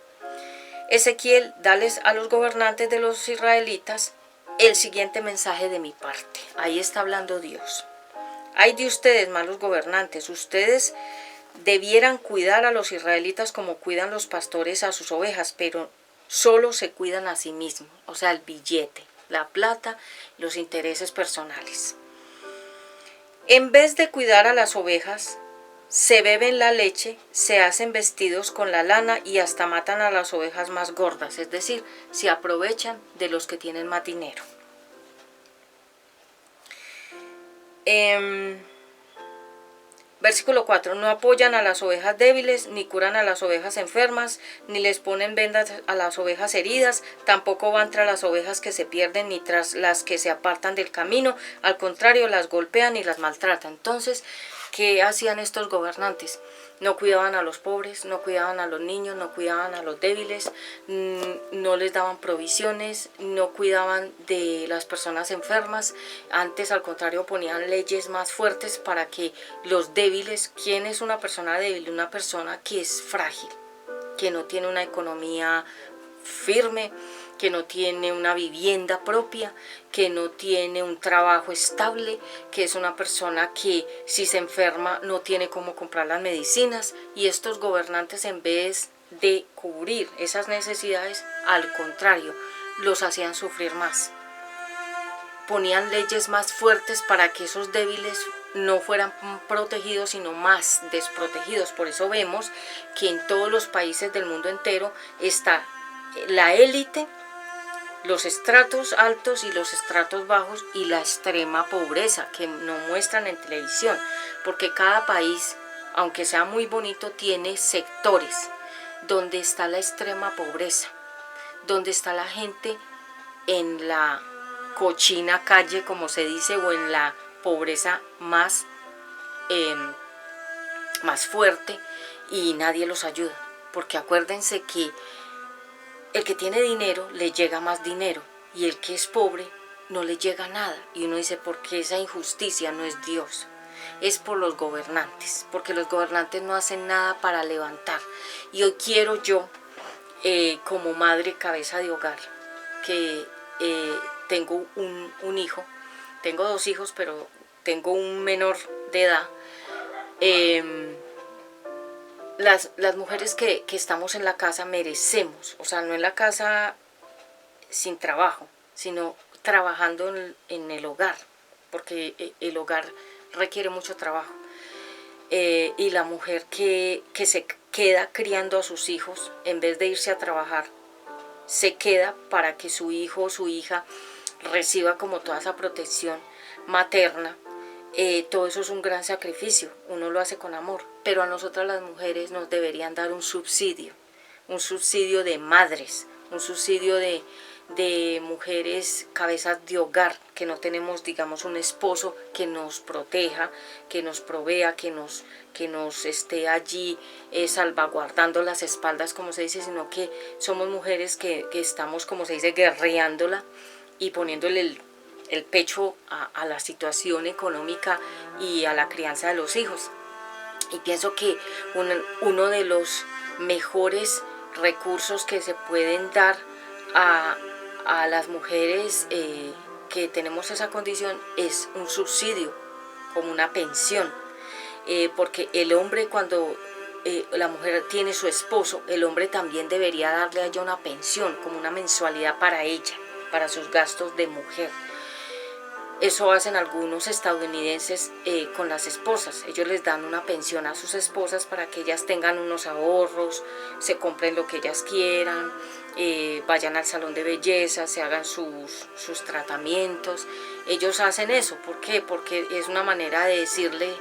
Ezequiel, dales a los gobernantes de los israelitas el siguiente mensaje de mi parte. Ahí está hablando Dios. Ay de ustedes, malos gobernantes, ustedes debieran cuidar a los israelitas como cuidan los pastores a sus ovejas, pero solo se cuidan a sí mismos, o sea, el billete, la plata, los intereses personales. En vez de cuidar a las ovejas, se beben la leche, se hacen vestidos con la lana y hasta matan a las ovejas más gordas, es decir, se aprovechan de los que tienen más dinero. Versículo 4, no apoyan a las ovejas débiles, ni curan a las ovejas enfermas, ni les ponen vendas a las ovejas heridas, tampoco van tras las ovejas que se pierden, ni tras las que se apartan del camino, al contrario, las golpean y las maltratan. Entonces, ¿qué hacían estos gobernantes? No cuidaban a los pobres, no cuidaban a los niños, no cuidaban a los débiles, no les daban provisiones, no cuidaban de las personas enfermas. Antes, al contrario, ponían leyes más fuertes para que los débiles, ¿quién es una persona débil? Una persona que es frágil, que no tiene una economía firme, que no tiene una vivienda propia, que no tiene un trabajo estable, que es una persona que si se enferma no tiene cómo comprar las medicinas. Y estos gobernantes, en vez de cubrir esas necesidades, al contrario, los hacían sufrir más. Ponían leyes más fuertes para que esos débiles no fueran protegidos, sino más desprotegidos. Por eso vemos que en todos los países del mundo entero está la élite, los estratos altos y los estratos bajos, y la extrema pobreza que no muestran en televisión, porque cada país, aunque sea muy bonito, tiene sectores donde está la extrema pobreza, donde está la gente en la cochina calle, como se dice, o en la pobreza más fuerte, y nadie los ayuda, porque acuérdense que el que tiene dinero le llega más dinero, y el que es pobre no le llega nada. Y uno dice, ¿por qué esa injusticia? No es Dios, es por los gobernantes, porque los gobernantes no hacen nada para levantar. Y hoy quiero yo, como madre cabeza de hogar, que tengo un hijo, tengo 2 hijos, pero tengo un menor de edad, las mujeres que estamos en la casa merecemos, o sea, no en la casa sin trabajo, sino trabajando en el hogar, porque el hogar requiere mucho trabajo. Y la mujer que se queda criando a sus hijos, en vez de irse a trabajar, se queda para que su hijo o su hija reciba como toda esa protección materna. Todo eso es un gran sacrificio, uno lo hace con amor, pero a nosotras las mujeres nos deberían dar un subsidio de madres, un subsidio de mujeres cabezas de hogar, que no tenemos, digamos, un esposo que nos proteja, que nos provea, que nos esté allí salvaguardando las espaldas, como se dice, sino que somos mujeres que estamos, como se dice, guerreándola y poniéndole el pecho a la situación económica y a la crianza de los hijos. Y pienso que uno de los mejores recursos que se pueden dar a las mujeres que tenemos esa condición es un subsidio, como una pensión, porque el hombre, cuando la mujer tiene su esposo, el hombre también debería darle a ella una pensión, como una mensualidad para ella, para sus gastos de mujer. Eso hacen algunos estadounidenses con las esposas. Ellos les dan una pensión a sus esposas para que ellas tengan unos ahorros, se compren lo que ellas quieran, vayan al salón de belleza, se hagan sus tratamientos. Ellos hacen eso. ¿Por qué? Porque es una manera de decirle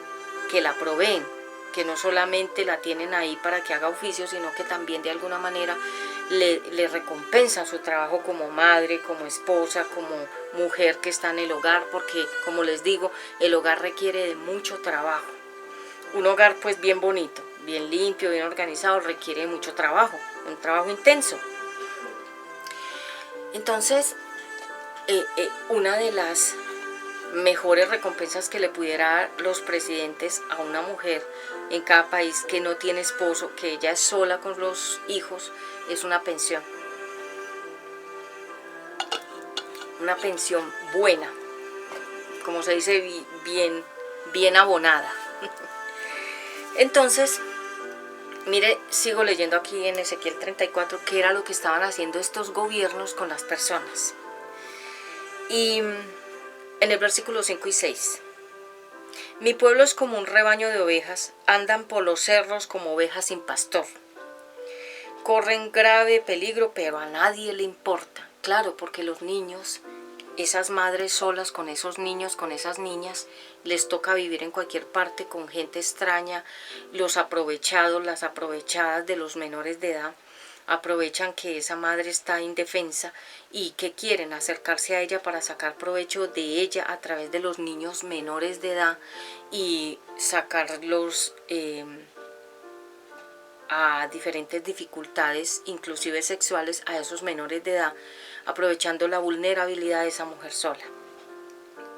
que la proveen, que no solamente la tienen ahí para que haga oficio, sino que también de alguna manera le recompensan su trabajo como madre, como esposa, como mujer que está en el hogar, porque, como les digo, el hogar requiere de mucho trabajo. Un hogar pues bien bonito, bien limpio, bien organizado, requiere de mucho trabajo, un trabajo intenso. Entonces, una de las mejores recompensas que le pudiera dar los presidentes a una mujer en cada país que no tiene esposo, que ella es sola con los hijos, es una pensión. Una pensión buena, como se dice, bien abonada. Entonces, Mire, sigo leyendo aquí en Ezequiel 34 qué era lo que estaban haciendo estos gobiernos con las personas. Y en el versículo 5 y 6. Mi pueblo es como un rebaño de ovejas, andan por los cerros como ovejas sin pastor. Corren grave peligro, pero a nadie le importa. Claro, porque los niños, esas madres solas con esos niños, con esas niñas, les toca vivir en cualquier parte con gente extraña, los aprovechados, las aprovechadas de los menores de edad, aprovechan que esa madre está indefensa y que quieren acercarse a ella para sacar provecho de ella a través de los niños menores de edad y sacarlos a diferentes dificultades, inclusive sexuales, a esos menores de edad, aprovechando la vulnerabilidad de esa mujer sola.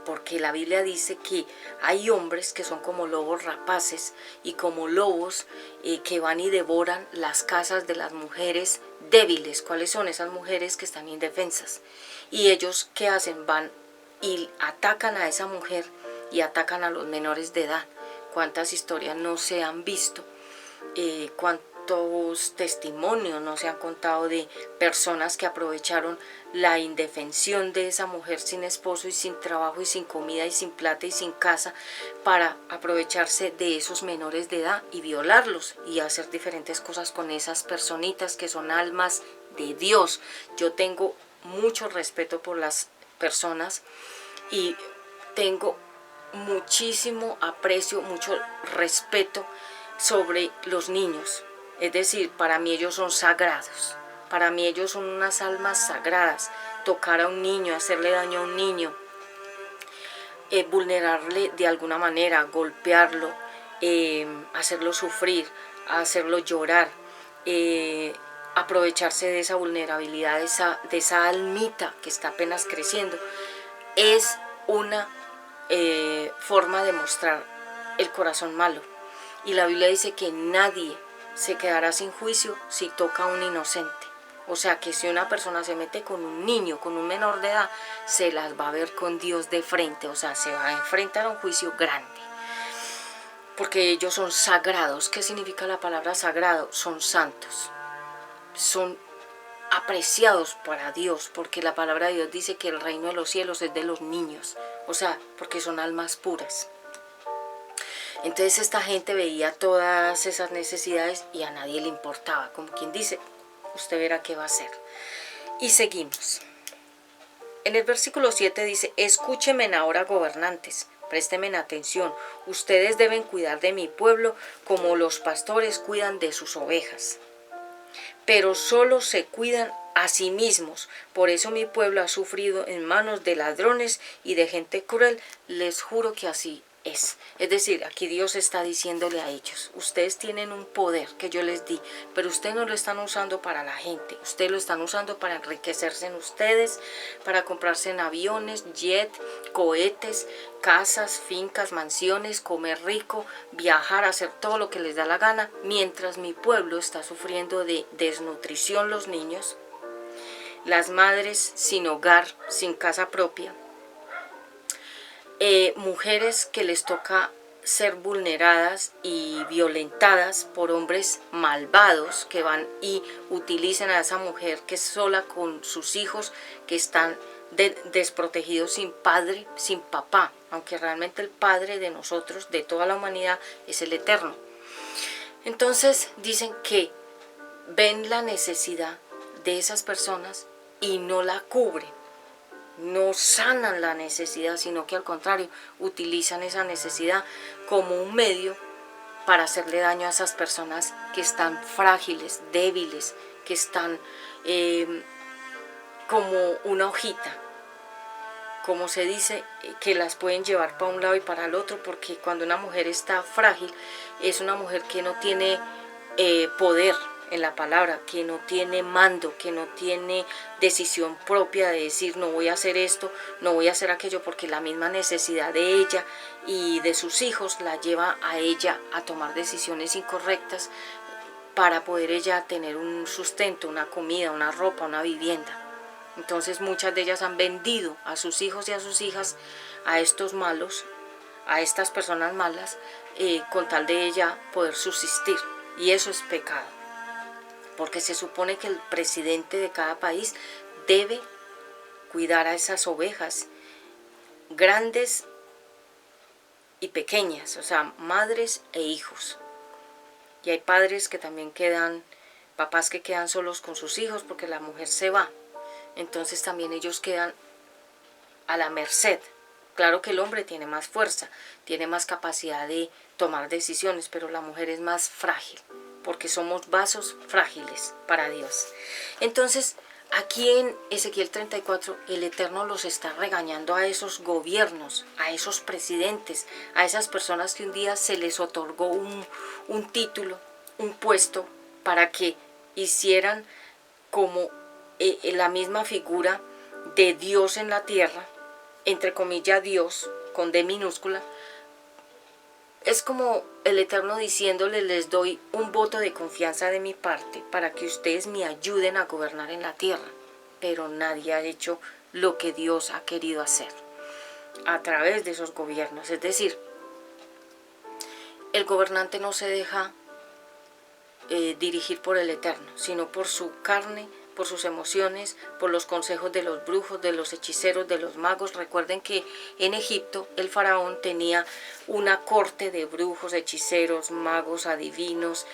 Porque la Biblia dice que hay hombres que son como lobos rapaces y como lobos que van y devoran las casas de las mujeres débiles. ¿Cuáles son esas mujeres que están indefensas? Y ellos, ¿qué hacen? Van y atacan a esa mujer y atacan a los menores de edad. ¿Cuántas historias no se han visto? ¿Cuántos testimonios no se han contado de personas que aprovecharon la indefensión de esa mujer sin esposo y sin trabajo y sin comida y sin plata y sin casa para aprovecharse de esos menores de edad y violarlos y hacer diferentes cosas con esas personitas que son almas de Dios? Yo tengo mucho respeto por las personas y tengo muchísimo aprecio, mucho respeto sobre los niños. Es decir, para mí ellos son sagrados. Para mí ellos son unas almas sagradas. Tocar a un niño, hacerle daño a un niño, vulnerarle de alguna manera, golpearlo, hacerlo sufrir, hacerlo llorar, aprovecharse de esa vulnerabilidad, de esa almita que está apenas creciendo, es una forma de mostrar el corazón malo. Y la Biblia dice que nadie se quedará sin juicio si toca a un inocente. O sea que si una persona se mete con un niño, con un menor de edad, se las va a ver con Dios de frente. O sea, se va a enfrentar a un juicio grande. Porque ellos son sagrados. ¿Qué significa la palabra sagrado? Son santos. Son apreciados para Dios. Porque la palabra de Dios dice que el reino de los cielos es de los niños. O sea, porque son almas puras. Entonces esta gente veía todas esas necesidades y a nadie le importaba, como quien dice, usted verá qué va a hacer. Y seguimos. En el versículo 7 dice, escúchenme ahora gobernantes, préstenme atención, ustedes deben cuidar de mi pueblo como los pastores cuidan de sus ovejas. Pero solo se cuidan a sí mismos, por eso mi pueblo ha sufrido en manos de ladrones y de gente cruel, les juro que así es. Es decir, aquí Dios está diciéndole a ellos, ustedes tienen un poder que yo les di, pero ustedes no lo están usando para la gente, ustedes lo están usando para enriquecerse en ustedes, para comprarse en aviones, jet, cohetes, casas, fincas, mansiones, comer rico, viajar, hacer todo lo que les da la gana, mientras mi pueblo está sufriendo de desnutrición, los niños, las madres sin hogar, sin casa propia, mujeres que les toca ser vulneradas y violentadas por hombres malvados que van y utilizan a esa mujer que es sola con sus hijos, que están desprotegidos, sin padre, sin papá, aunque realmente el padre de nosotros, de toda la humanidad, es el Eterno. Entonces dicen que ven la necesidad de esas personas y no la cubren. No sanan la necesidad, sino que al contrario, utilizan esa necesidad como un medio para hacerle daño a esas personas que están frágiles, débiles, que están como una hojita, como se dice, que las pueden llevar para un lado y para el otro, porque cuando una mujer está frágil, es una mujer que no tiene poder en la palabra, que no tiene mando, que no tiene decisión propia de decir no voy a hacer esto, no voy a hacer aquello, porque la misma necesidad de ella y de sus hijos la lleva a ella a tomar decisiones incorrectas para poder ella tener un sustento, una comida, una ropa, una vivienda. Entonces muchas de ellas han vendido a sus hijos y a sus hijas a estos malos, a estas personas malas, con tal de ella poder subsistir. y eso es pecado, porque se supone que el presidente de cada país debe cuidar a esas ovejas, grandes y pequeñas, o sea, madres e hijos. Y hay padres que también papás que quedan solos con sus hijos porque la mujer se va. Entonces también ellos quedan a la merced. Claro que el hombre tiene más fuerza, tiene más capacidad de tomar decisiones, pero la mujer es más frágil, porque somos vasos frágiles para Dios. Entonces, aquí en Ezequiel 34, el Eterno los está regañando a esos gobiernos, a esos presidentes, a esas personas que un día se les otorgó un título, un puesto, para que hicieran como la misma figura de Dios en la tierra, entre comillas Dios, con D minúscula. Es como el Eterno diciéndole: les doy un voto de confianza de mi parte para que ustedes me ayuden a gobernar en la tierra. Pero nadie ha hecho lo que Dios ha querido hacer a través de esos gobiernos. Es decir, el gobernante no se deja dirigir por el Eterno, sino por su carne, por sus emociones, por los consejos de los brujos, de los hechiceros, de los magos. Recuerden que en Egipto el faraón tenía una corte de brujos, hechiceros, magos, adivinos,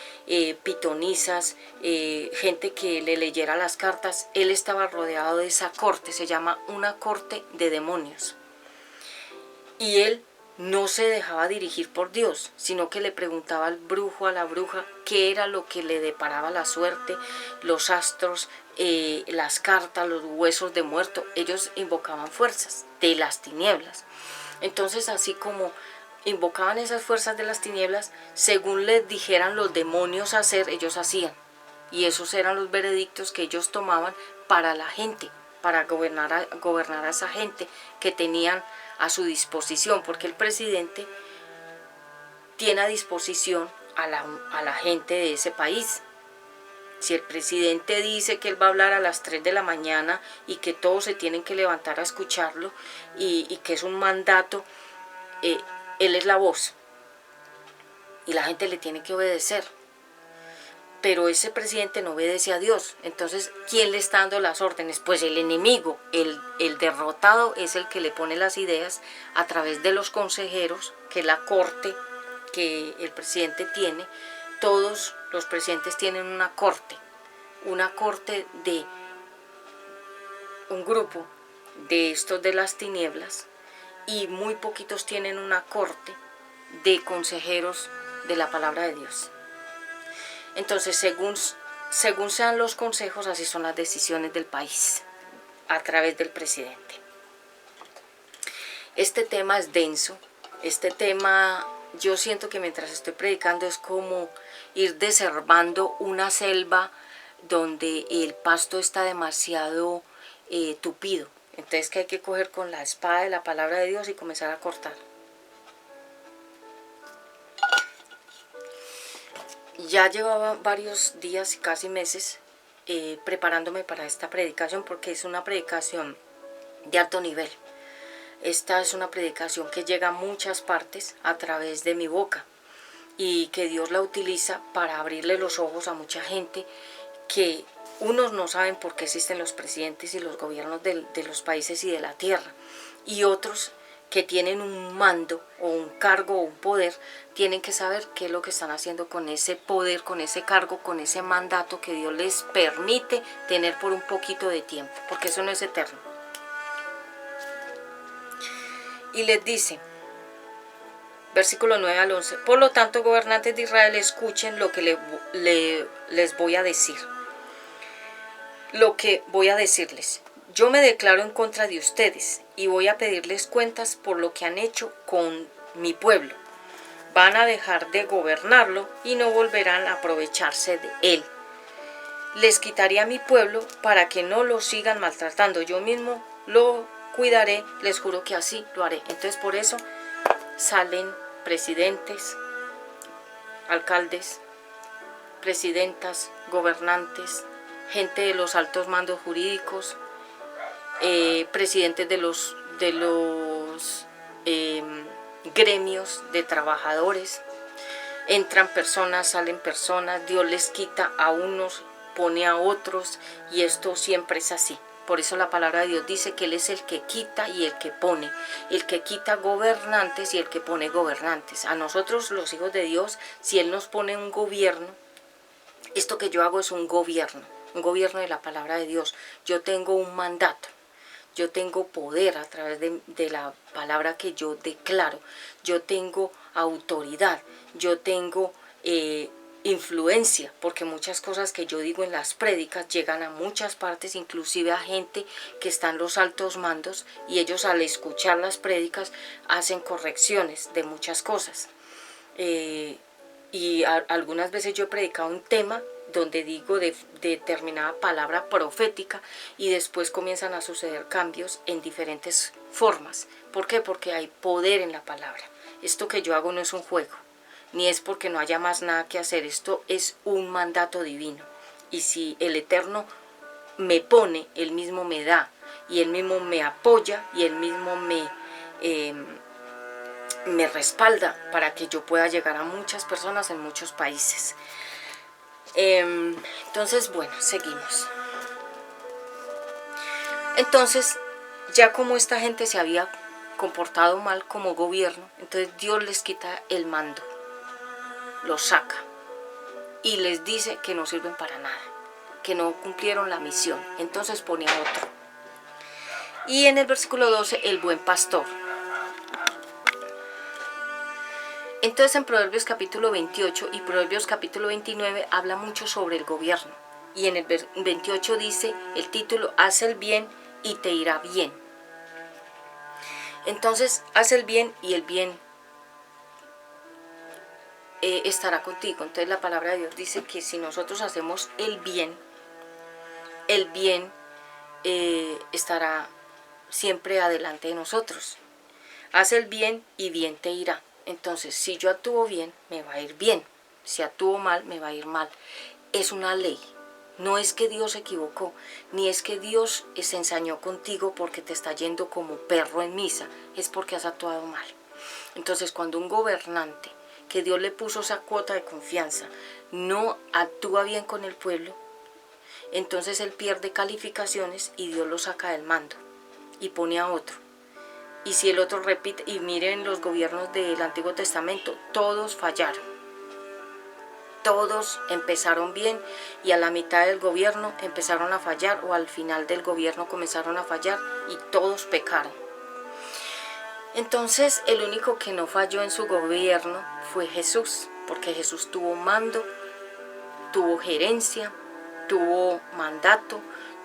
pitonisas, gente que le leyera las cartas. Él estaba rodeado de esa corte, se llama una corte de demonios. Y él no se dejaba dirigir por Dios, sino que le preguntaba al brujo, a la bruja, qué era lo que le deparaba la suerte, los astros, las cartas, los huesos de muerto. Ellos invocaban fuerzas de las tinieblas. Entonces, así como invocaban esas fuerzas de las tinieblas, según les dijeran los demonios hacer, ellos hacían. Y esos eran los veredictos que ellos tomaban para la gente, para gobernar a esa gente que tenían a su disposición, porque el presidente tiene a disposición a la gente de ese país. Si el presidente dice que él va a hablar a las 3 de la mañana y que todos se tienen que levantar a escucharlo y que es un mandato, él es la voz y la gente le tiene que obedecer. Pero ese presidente no obedece a Dios. Entonces, ¿quién le está dando las órdenes? Pues el enemigo, el derrotado es el que le pone las ideas a través de los consejeros, que la corte que el presidente tiene. Todos los presidentes tienen una corte de un grupo de estos de las tinieblas, y muy poquitos tienen una corte de consejeros de la palabra de Dios. Entonces, según sean los consejos, así son las decisiones del país, a través del presidente. Este tema es denso. Este tema, yo siento que mientras estoy predicando es como ir desherbando una selva donde el pasto está demasiado tupido. Entonces, que hay que coger con la espada de la palabra de Dios y comenzar a cortar. Ya llevaba varios días, casi meses, preparándome para esta predicación, porque es una predicación de alto nivel. Esta es una predicación que llega a muchas partes a través de mi boca, y que Dios la utiliza para abrirle los ojos a mucha gente que unos no saben por qué existen los presidentes y los gobiernos de los países y de la tierra, y otros que tienen un mando o un cargo o un poder, tienen que saber qué es lo que están haciendo con ese poder, con ese cargo, con ese mandato que Dios les permite tener por un poquito de tiempo, porque eso no es eterno. Y les dice, versículo 9 al 11, por lo tanto, gobernantes de Israel, escuchen lo que les voy a decir. Lo que voy a decirles. Yo me declaro en contra de ustedes y voy a pedirles cuentas por lo que han hecho con mi pueblo. Van a dejar de gobernarlo y no volverán a aprovecharse de él. Les quitaré a mi pueblo para que no lo sigan maltratando. Yo mismo lo cuidaré, les juro que así lo haré. Entonces, por eso salen presidentes, alcaldes, presidentas, gobernantes, gente de los altos mandos jurídicos, presidentes de los gremios de trabajadores, Entran personas, salen personas, Dios les quita a unos, pone a otros, y esto siempre es así. Por eso la palabra de Dios dice que Él es el que quita y el que pone. El que quita gobernantes y el que pone gobernantes. A nosotros, los hijos de Dios, si Él nos pone un gobierno, esto que yo hago es un gobierno de la palabra de Dios. Yo tengo un mandato. Yo tengo poder a través de la palabra que yo declaro. Yo tengo autoridad. Yo tengo influencia, porque muchas cosas que yo digo en las prédicas llegan a muchas partes, inclusive a gente que está en los altos mandos, y ellos al escuchar las prédicas hacen correcciones de muchas cosas. Algunas veces yo he predicado un tema donde digo de determinada palabra profética y después comienzan a suceder cambios en diferentes formas. ¿Por qué? Porque hay poder en la palabra. Esto que yo hago no es un juego, ni es porque no haya más nada que hacer. Esto es un mandato divino. Y si el Eterno me pone, Él mismo me da, y Él mismo me apoya, y Él mismo me respalda para que yo pueda llegar a muchas personas en muchos países. Entonces, bueno, seguimos. Entonces, ya como esta gente se había comportado mal como gobierno, entonces Dios les quita el mando, los saca y les dice que no sirven para nada, que no cumplieron la misión. Entonces pone a otro. Y en el versículo 12, el buen pastor. Entonces en Proverbios capítulo 28 y Proverbios capítulo 29 habla mucho sobre el gobierno. Y en el 28 dice el título, haz el bien y te irá bien. Entonces haz el bien y el bien estará contigo. Entonces la palabra de Dios dice que si nosotros hacemos el bien estará siempre adelante de nosotros. Haz el bien y bien te irá. Entonces, si yo actúo bien, me va a ir bien. Si actúo mal, me va a ir mal. Es una ley. No es que Dios se equivocó, ni es que Dios se ensañó contigo porque te está yendo como perro en misa. Es porque has actuado mal. Entonces, cuando un gobernante, que Dios le puso esa cuota de confianza, no actúa bien con el pueblo, entonces él pierde calificaciones y Dios lo saca del mando y pone a otro. Y si el otro repite, y miren los gobiernos del Antiguo Testamento, todos fallaron. Todos empezaron bien y a la mitad del gobierno empezaron a fallar, o al final del gobierno comenzaron a fallar y todos pecaron. Entonces el único que no falló en su gobierno fue Jesús, porque Jesús tuvo mando, tuvo gerencia, tuvo mandato,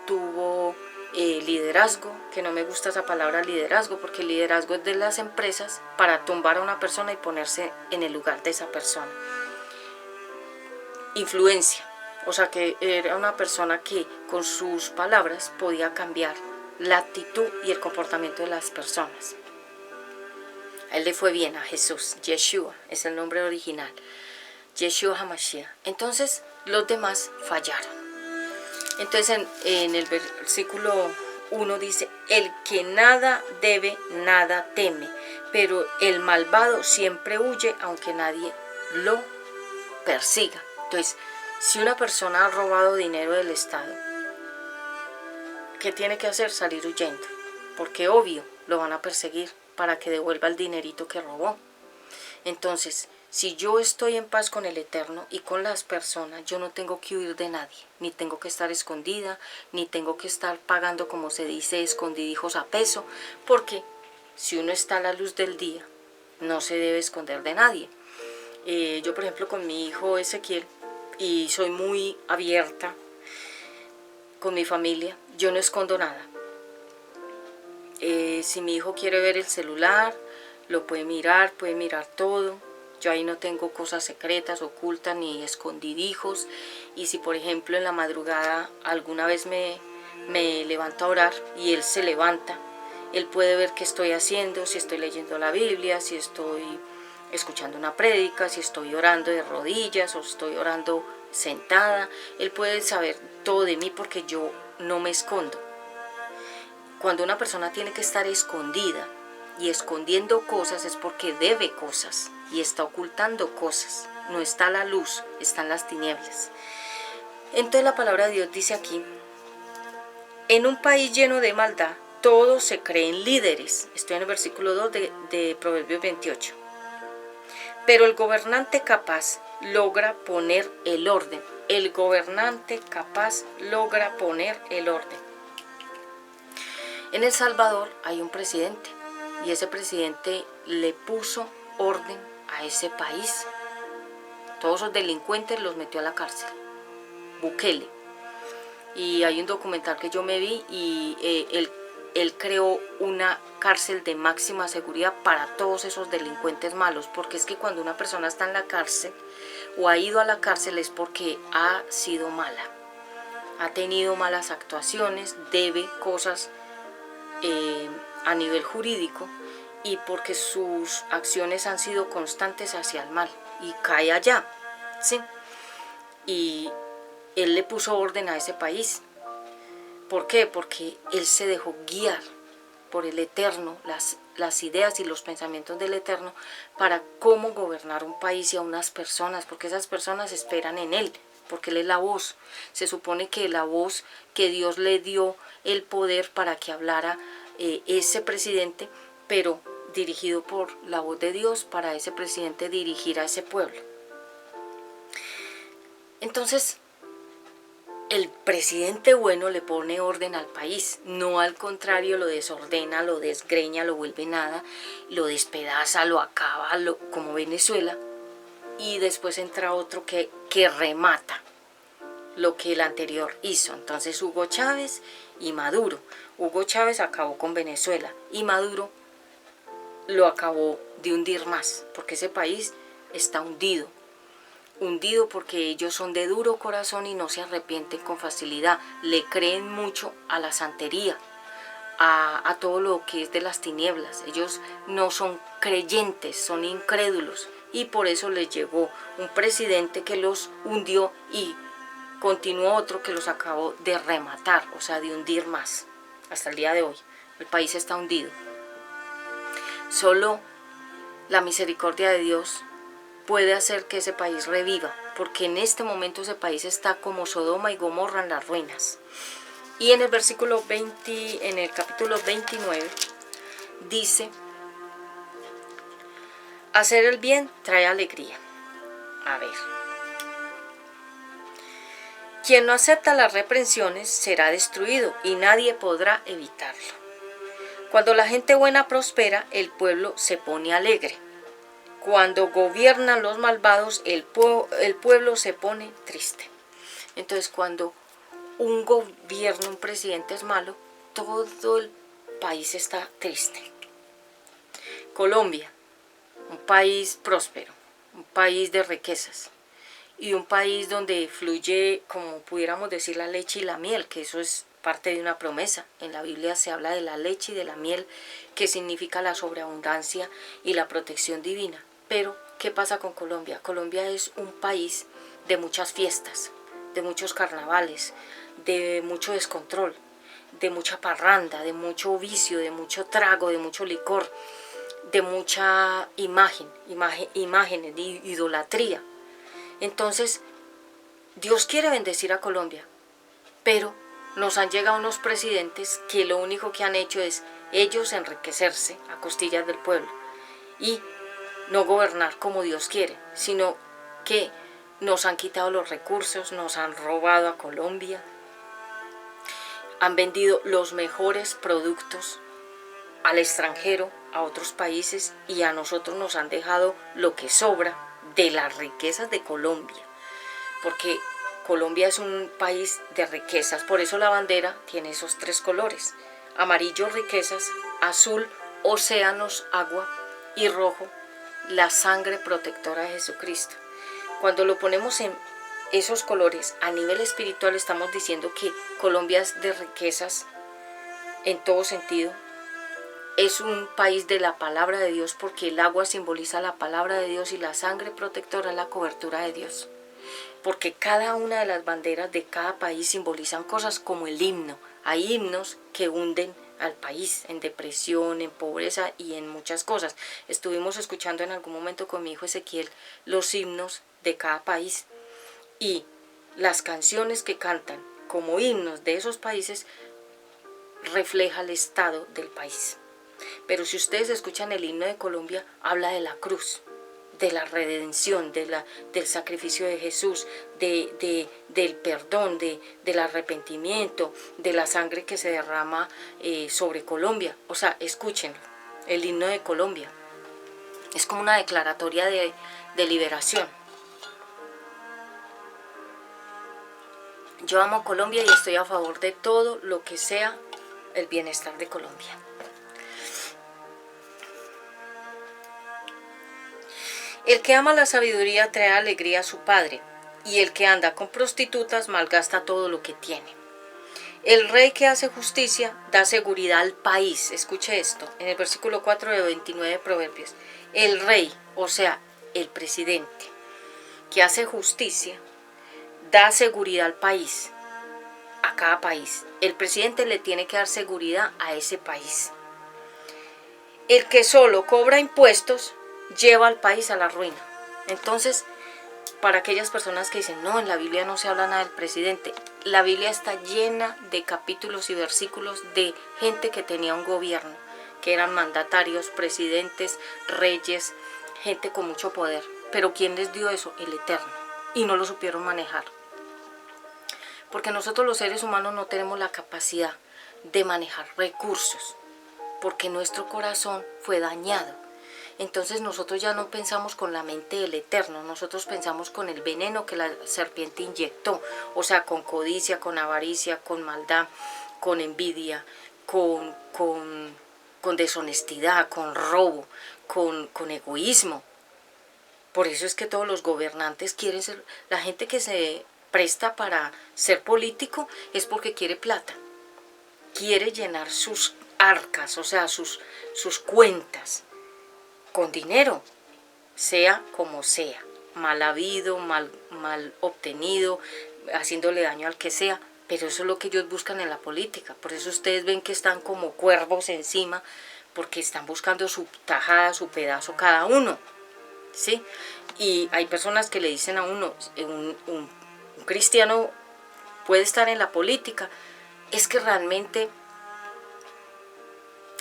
tuvo liderazgo, que no me gusta esa palabra liderazgo, porque el liderazgo es de las empresas para tumbar a una persona y ponerse en el lugar de esa persona. Influencia, o sea que era una persona que con sus palabras podía cambiar la actitud y el comportamiento de las personas. A él le fue bien, a Jesús. Yeshua es el nombre original, Yeshua HaMashiach. Entonces los demás fallaron. Entonces en el versículo 1 dice, el que nada debe, nada teme, pero el malvado siempre huye aunque nadie lo persiga. Entonces, si una persona ha robado dinero del Estado, ¿qué tiene que hacer? Salir huyendo, porque obvio lo van a perseguir para que devuelva el dinerito que robó. Entonces, si yo estoy en paz con el Eterno y con las personas, yo no tengo que huir de nadie, ni tengo que estar escondida, ni tengo que estar pagando, como se dice, escondidijos a peso, porque si uno está a la luz del día, no se debe esconder de nadie. Yo, por ejemplo, con mi hijo Ezequiel, y soy muy abierta con mi familia, yo no escondo nada. Si mi hijo quiere ver el celular, lo puede mirar todo. Yo ahí no tengo cosas secretas, ocultas, ni escondidijos. Y si, por ejemplo, en la madrugada alguna vez me levanto a orar y él se levanta, él puede ver qué estoy haciendo, si estoy leyendo la Biblia, si estoy escuchando una prédica, si estoy orando de rodillas o estoy orando sentada. Él puede saber todo de mí porque yo no me escondo. Cuando una persona tiene que estar escondida y escondiendo cosas es porque debe cosas y está ocultando cosas. no está la luz, están las tinieblas. Entonces la palabra de Dios dice aquí, en un país lleno de maldad, todos se creen líderes. Estoy en el versículo 2 de Proverbios 28. Pero el gobernante capaz logra poner el orden. El gobernante capaz logra poner el orden. En El Salvador hay un presidente y ese presidente le puso orden a ese país. Todos esos delincuentes los metió a la cárcel. Bukele. Y hay un documental que yo me vi y él creó una cárcel de máxima seguridad para todos esos delincuentes malos, porque es que cuando una persona está en la cárcel o ha ido a la cárcel es porque ha sido mala, ha tenido malas actuaciones, debe cosas a nivel jurídico y porque sus acciones han sido constantes hacia el mal y cae allá, ¿sí? Y él le puso orden a ese país. ¿Por qué? Porque él se dejó guiar por el Eterno, las ideas y los pensamientos del Eterno para cómo gobernar un país y a unas personas, porque esas personas esperan en él, porque él es la voz. Se supone que la voz que Dios le dio el poder para que hablara ese presidente, pero dirigido por la voz de Dios para ese presidente dirigir a ese pueblo. Entonces, el presidente bueno le pone orden al país, no al contrario lo desordena, lo desgreña, lo vuelve nada, lo despedaza, lo acaba, como Venezuela, y después entra otro que remata lo que el anterior hizo. Entonces Hugo Chávez y Maduro. Hugo Chávez acabó con Venezuela y Maduro lo acabó de hundir más, porque ese país está hundido porque ellos son de duro corazón y no se arrepienten con facilidad, le creen mucho a la santería, a todo lo que es de las tinieblas. Ellos no son creyentes, son incrédulos y por eso les llegó un presidente que los hundió y continuó otro que los acabó de rematar, o sea, de hundir más. Hasta el día de hoy el país está hundido. Solo la misericordia de Dios puede hacer que ese país reviva, porque en este momento ese país está como Sodoma y Gomorra en las ruinas. Y en el versículo 20, en el capítulo 29, dice, hacer el bien trae alegría. A ver, quien no acepta las reprensiones será destruido y nadie podrá evitarlo. Cuando la gente buena prospera, el pueblo se pone alegre. Cuando gobiernan los malvados, el pueblo se pone triste. Entonces, cuando un gobierno, un presidente es malo, todo el país está triste. Colombia, un país próspero, un país de riquezas y un país donde fluye, como pudiéramos decir, la leche y la miel, que eso es parte de una promesa. En la Biblia se habla de la leche y de la miel, que significa la sobreabundancia y la protección divina. Pero, ¿qué pasa con Colombia? Colombia es un país de muchas fiestas, de muchos carnavales, de mucho descontrol, de mucha parranda, de mucho vicio, de mucho trago, de mucho licor, de mucha imágenes, de idolatría. Entonces, Dios quiere bendecir a Colombia, pero nos han llegado unos presidentes que lo único que han hecho es ellos enriquecerse a costillas del pueblo y no gobernar como Dios quiere, sino que nos han quitado los recursos, nos han robado a Colombia, han vendido los mejores productos al extranjero, a otros países, y a nosotros nos han dejado lo que sobra de las riquezas de Colombia, porque Colombia es un país de riquezas, por eso la bandera tiene esos tres colores: amarillo, riquezas; azul, océanos, agua; y rojo, la sangre protectora de Jesucristo. Cuando lo ponemos en esos colores a nivel espiritual, estamos diciendo que Colombia es de riquezas en todo sentido. Es un país de la palabra de Dios, porque el agua simboliza la palabra de Dios y la sangre protectora es la cobertura de Dios. Porque cada una de las banderas de cada país simbolizan cosas, como el himno. Hay himnos que hunden al país en depresión, en pobreza y en muchas cosas. Estuvimos escuchando en algún momento con mi hijo Ezequiel los himnos de cada país. Y las canciones que cantan como himnos de esos países refleja el estado del país. Pero si ustedes escuchan el himno de Colombia, habla de la cruz, de la redención, del sacrificio de Jesús, del perdón, del arrepentimiento, de la sangre que se derrama sobre Colombia. O sea, escúchenlo, el himno de Colombia. Es como una declaratoria de liberación. Yo amo Colombia y estoy a favor de todo lo que sea el bienestar de Colombia. El que ama la sabiduría trae alegría a su padre, y el que anda con prostitutas malgasta todo lo que tiene. El rey que hace justicia da seguridad al país. Escuche esto, en el versículo 4 de 29 de Proverbios. El rey, o sea, el presidente, que hace justicia, da seguridad al país, a cada país. El presidente le tiene que dar seguridad a ese país. El que solo cobra impuestos lleva al país a la ruina. Entonces, para aquellas personas que dicen, no, en la Biblia no se habla nada del presidente, la Biblia está llena de capítulos y versículos de gente que tenía un gobierno, que eran mandatarios, presidentes, reyes, gente con mucho poder. Pero ¿quién les dio eso? El Eterno. Y no lo supieron manejar. Porque nosotros los seres humanos no tenemos la capacidad de manejar recursos, porque nuestro corazón fue dañado. Entonces nosotros ya no pensamos con la mente del Eterno, nosotros pensamos con el veneno que la serpiente inyectó, o sea, con codicia, con avaricia, con maldad, con envidia, con deshonestidad, con robo, con egoísmo. Por eso es que todos los gobernantes quieren ser, la gente que se presta para ser político es porque quiere plata, quiere llenar sus arcas, o sea, sus cuentas, con dinero, sea como sea, mal habido, mal obtenido, haciéndole daño al que sea, pero eso es lo que ellos buscan en la política. Por eso ustedes ven que están como cuervos encima, porque están buscando su tajada, su pedazo cada uno, ¿sí? Y hay personas que le dicen a uno, un cristiano puede estar en la política, es que realmente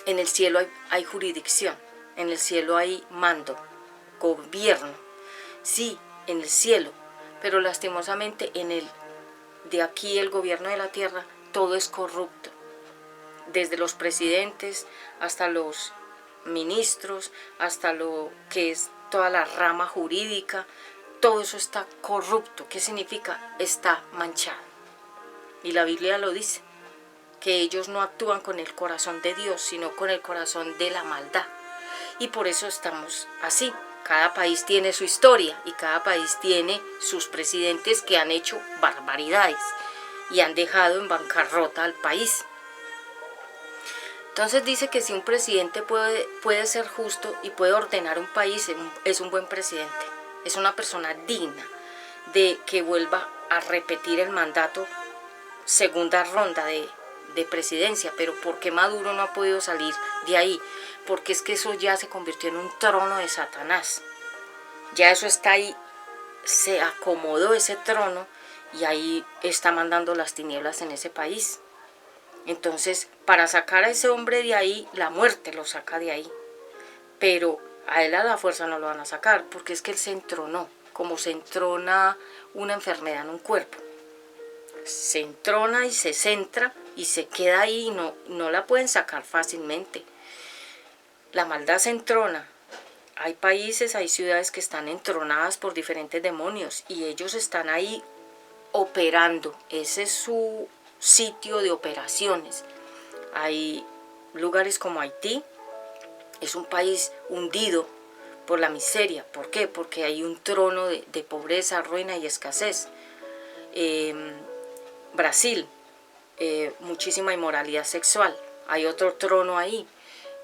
en el cielo hay jurisdicción. En el cielo hay mando, gobierno, sí, en el cielo, pero lastimosamente de aquí el gobierno de la tierra, todo es corrupto. Desde los presidentes hasta los ministros, hasta lo que es toda la rama jurídica, todo eso está corrupto. ¿Qué significa? Está manchado. Y la Biblia lo dice, que ellos no actúan con el corazón de Dios, sino con el corazón de la maldad. Y por eso estamos así. Cada país tiene su historia y cada país tiene sus presidentes que han hecho barbaridades y han dejado en bancarrota al país. Entonces dice que si un presidente puede ser justo y puede ordenar un país, es un buen presidente. Es una persona digna de que vuelva a repetir el mandato, segunda ronda de presidencia. Pero ¿por qué Maduro no ha podido salir de ahí? Porque es que eso ya se convirtió en un trono de Satanás. Ya eso está ahí, se acomodó ese trono y ahí está mandando las tinieblas en ese país. Entonces, para sacar a ese hombre de ahí, la muerte lo saca de ahí. Pero a él a la fuerza no lo van a sacar, porque es que él se entronó, como se entrona una enfermedad en un cuerpo. Se entrona y se centra y se queda ahí y no la pueden sacar fácilmente. La maldad se entrona. Hay países, hay ciudades que están entronadas por diferentes demonios y ellos están ahí operando. Ese es su sitio de operaciones. Hay lugares como Haití, es un país hundido por la miseria. ¿Por qué? Porque hay un trono de pobreza, ruina y escasez. Brasil, muchísima inmoralidad sexual. Hay otro trono ahí.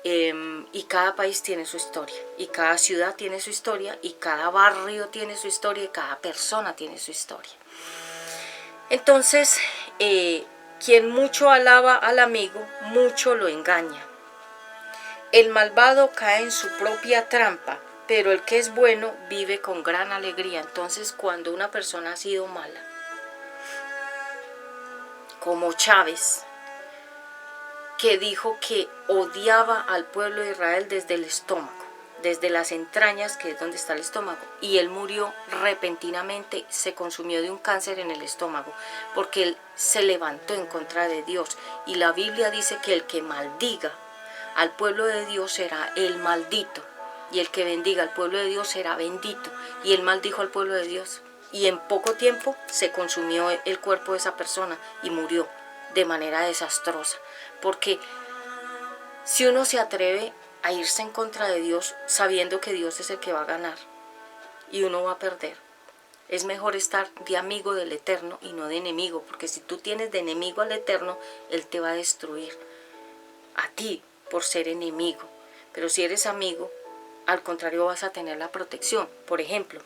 Y cada país tiene su historia, y cada ciudad tiene su historia, y cada barrio tiene su historia, y cada persona tiene su historia. Entonces, quien mucho alaba al amigo, mucho lo engaña. El malvado cae en su propia trampa, pero el que es bueno vive con gran alegría. Entonces, cuando una persona ha sido mala, como Chávez, que dijo que odiaba al pueblo de Israel desde el estómago, desde las entrañas, que es donde está el estómago, y él murió repentinamente, se consumió de un cáncer en el estómago, porque él se levantó en contra de Dios. Y la Biblia dice que el que maldiga al pueblo de Dios será el maldito, y el que bendiga al pueblo de Dios será bendito. Y él maldijo al pueblo de Dios, y en poco tiempo se consumió el cuerpo de esa persona y murió de manera desastrosa. Porque si uno se atreve a irse en contra de Dios sabiendo que Dios es el que va a ganar y uno va a perder, es mejor estar de amigo del Eterno y no de enemigo, porque si tú tienes de enemigo al Eterno, Él te va a destruir a ti por ser enemigo. Pero si eres amigo, al contrario vas a tener la protección. Por ejemplo,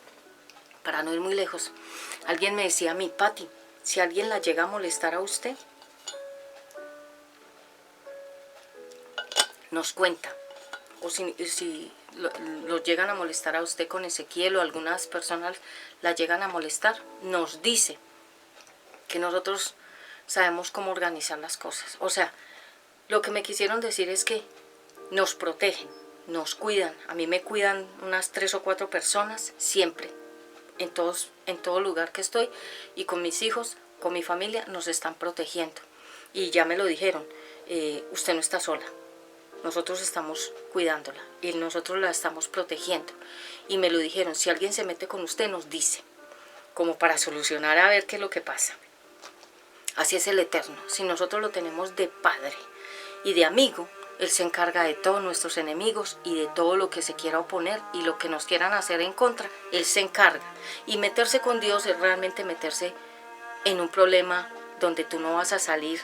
para no ir muy lejos, alguien me decía a mí: Pati, si alguien la llega a molestar a usted, nos cuenta. O si lo llegan a molestar a usted con Ezequiel, o algunas personas la llegan a molestar, nos dice, que nosotros sabemos cómo organizar las cosas. O sea, lo que me quisieron decir es que nos protegen, nos cuidan. A mí me cuidan unas 3 o 4 personas siempre, en todo lugar que estoy, y con mis hijos, con mi familia, nos están protegiendo. Y ya me lo dijeron: usted no está sola, nosotros estamos cuidándola y nosotros la estamos protegiendo. Y me lo dijeron: si alguien se mete con usted, nos dice, como para solucionar a ver qué es lo que pasa. Así es el Eterno. Si nosotros lo tenemos de Padre y de amigo, Él se encarga de todos nuestros enemigos y de todo lo que se quiera oponer y lo que nos quieran hacer en contra. Él se encarga. Y meterse con Dios es realmente meterse en un problema donde tú no vas a salir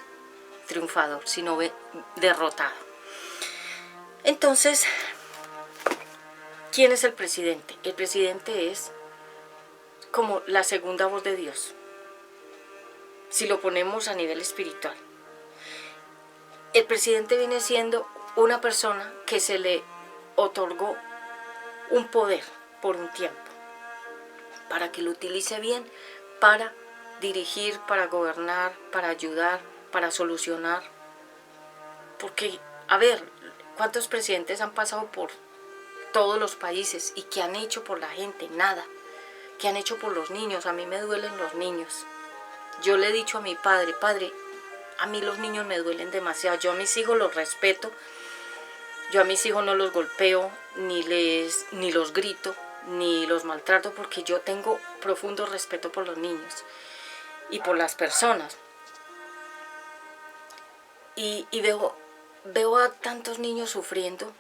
triunfador, sino derrotado. Entonces, ¿quién es el presidente? El presidente es como la segunda voz de Dios, si lo ponemos a nivel espiritual. El presidente viene siendo una persona que se le otorgó un poder por un tiempo, para que lo utilice bien, para dirigir, para gobernar, para ayudar, para solucionar. Porque, a ver, ¿cuántos presidentes han pasado por todos los países y qué han hecho por la gente? Nada. ¿Qué han hecho por los niños? A mí me duelen los niños. Yo le he dicho a mi padre: Padre, a mí los niños me duelen demasiado. Yo a mis hijos los respeto, yo a mis hijos no los golpeo, ni los grito, ni los maltrato, porque yo tengo profundo respeto por los niños y por las personas. Y veo a tantos niños sufriendo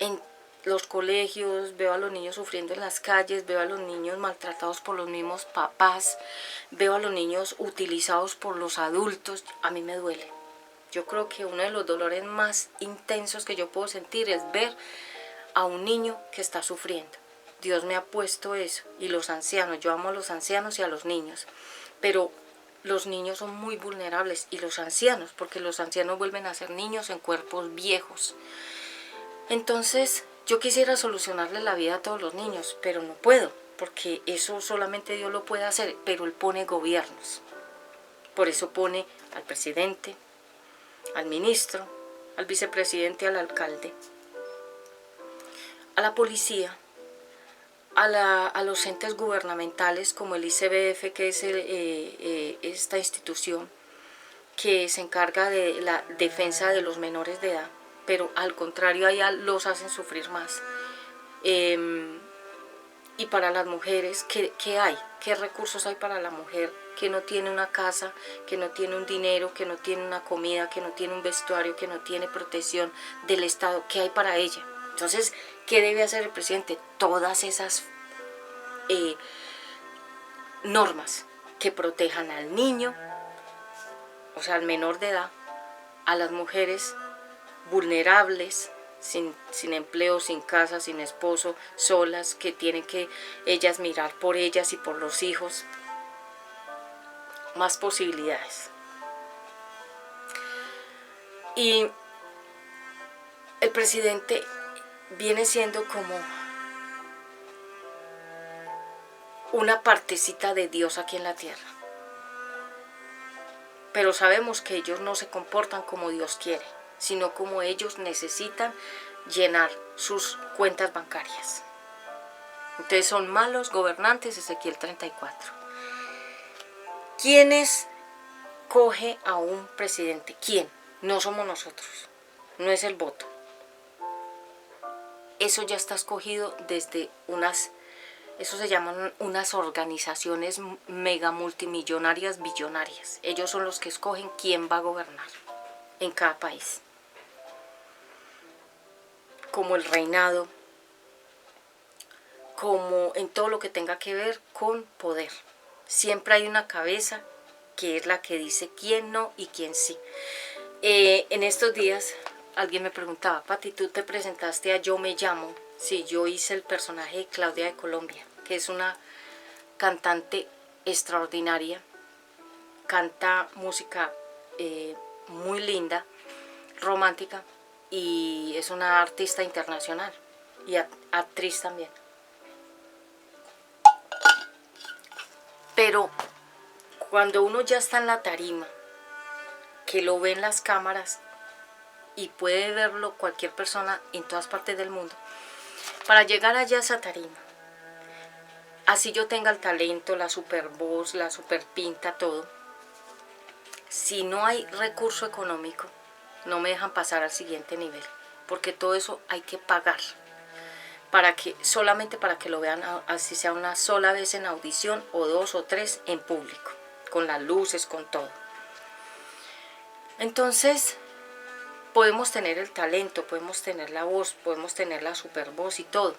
en los colegios, veo a los niños sufriendo en las calles, veo a los niños maltratados por los mismos papás, veo a los niños utilizados por los adultos. A mí me duele. Yo creo que uno de los dolores más intensos que yo puedo sentir es ver a un niño que está sufriendo. Dios me ha puesto eso. Y los ancianos, yo amo a los ancianos y a los niños, pero los niños son muy vulnerables, y los ancianos, porque los ancianos vuelven a ser niños en cuerpos viejos. Entonces, yo quisiera solucionarle la vida a todos los niños, pero no puedo, porque eso solamente Dios lo puede hacer, pero Él pone gobiernos. Por eso pone al presidente, al ministro, al vicepresidente, al alcalde, a la policía, a los entes gubernamentales como el ICBF, que es esta institución que se encarga de la defensa de los menores de edad, pero al contrario, allá los hacen sufrir más. Y para las mujeres, ¿qué hay? ¿Qué recursos hay para la mujer que no tiene una casa, que no tiene un dinero, que no tiene una comida, que no tiene un vestuario, que no tiene protección del Estado? ¿Qué hay para ella? Entonces, ¿qué debe hacer el presidente? Todas esas normas que protejan al niño, o sea, al menor de edad, a las mujeres vulnerables, sin empleo, sin casa, sin esposo, solas, que tienen que ellas mirar por ellas y por los hijos. Más posibilidades. Y el presidente viene siendo como una partecita de Dios aquí en la tierra. Pero sabemos que ellos no se comportan como Dios quiere, sino como ellos necesitan llenar sus cuentas bancarias. Entonces son malos gobernantes, Ezequiel 34. ¿Quién coge a un presidente? ¿Quién? No somos nosotros, no es el voto. Eso ya está escogido desde eso se llaman unas organizaciones mega multimillonarias, billonarias. Ellos son los que escogen quién va a gobernar en cada país. Como el reinado, como en todo lo que tenga que ver con poder. Siempre hay una cabeza que es la que dice quién no y quién sí. En estos días alguien me preguntaba, Pati, ¿tú te presentaste a Yo Me Llamo? Sí, yo hice el personaje de Claudia de Colombia, que es una cantante extraordinaria, canta música muy linda, romántica, y es una artista internacional y actriz también. Pero cuando uno ya está en la tarima, que lo ve en las cámaras y puede verlo cualquier persona en todas partes del mundo, para llegar allá a esa tarima, así yo tenga el talento, la super voz, la super pinta, todo, si no hay recurso económico, no me dejan pasar al siguiente nivel, porque todo eso hay que pagar, solamente para que lo vean, así sea una sola vez en audición, o 2 o 3 en público, con las luces, con todo. Entonces, podemos tener el talento, podemos tener la voz, podemos tener la super voz y todo,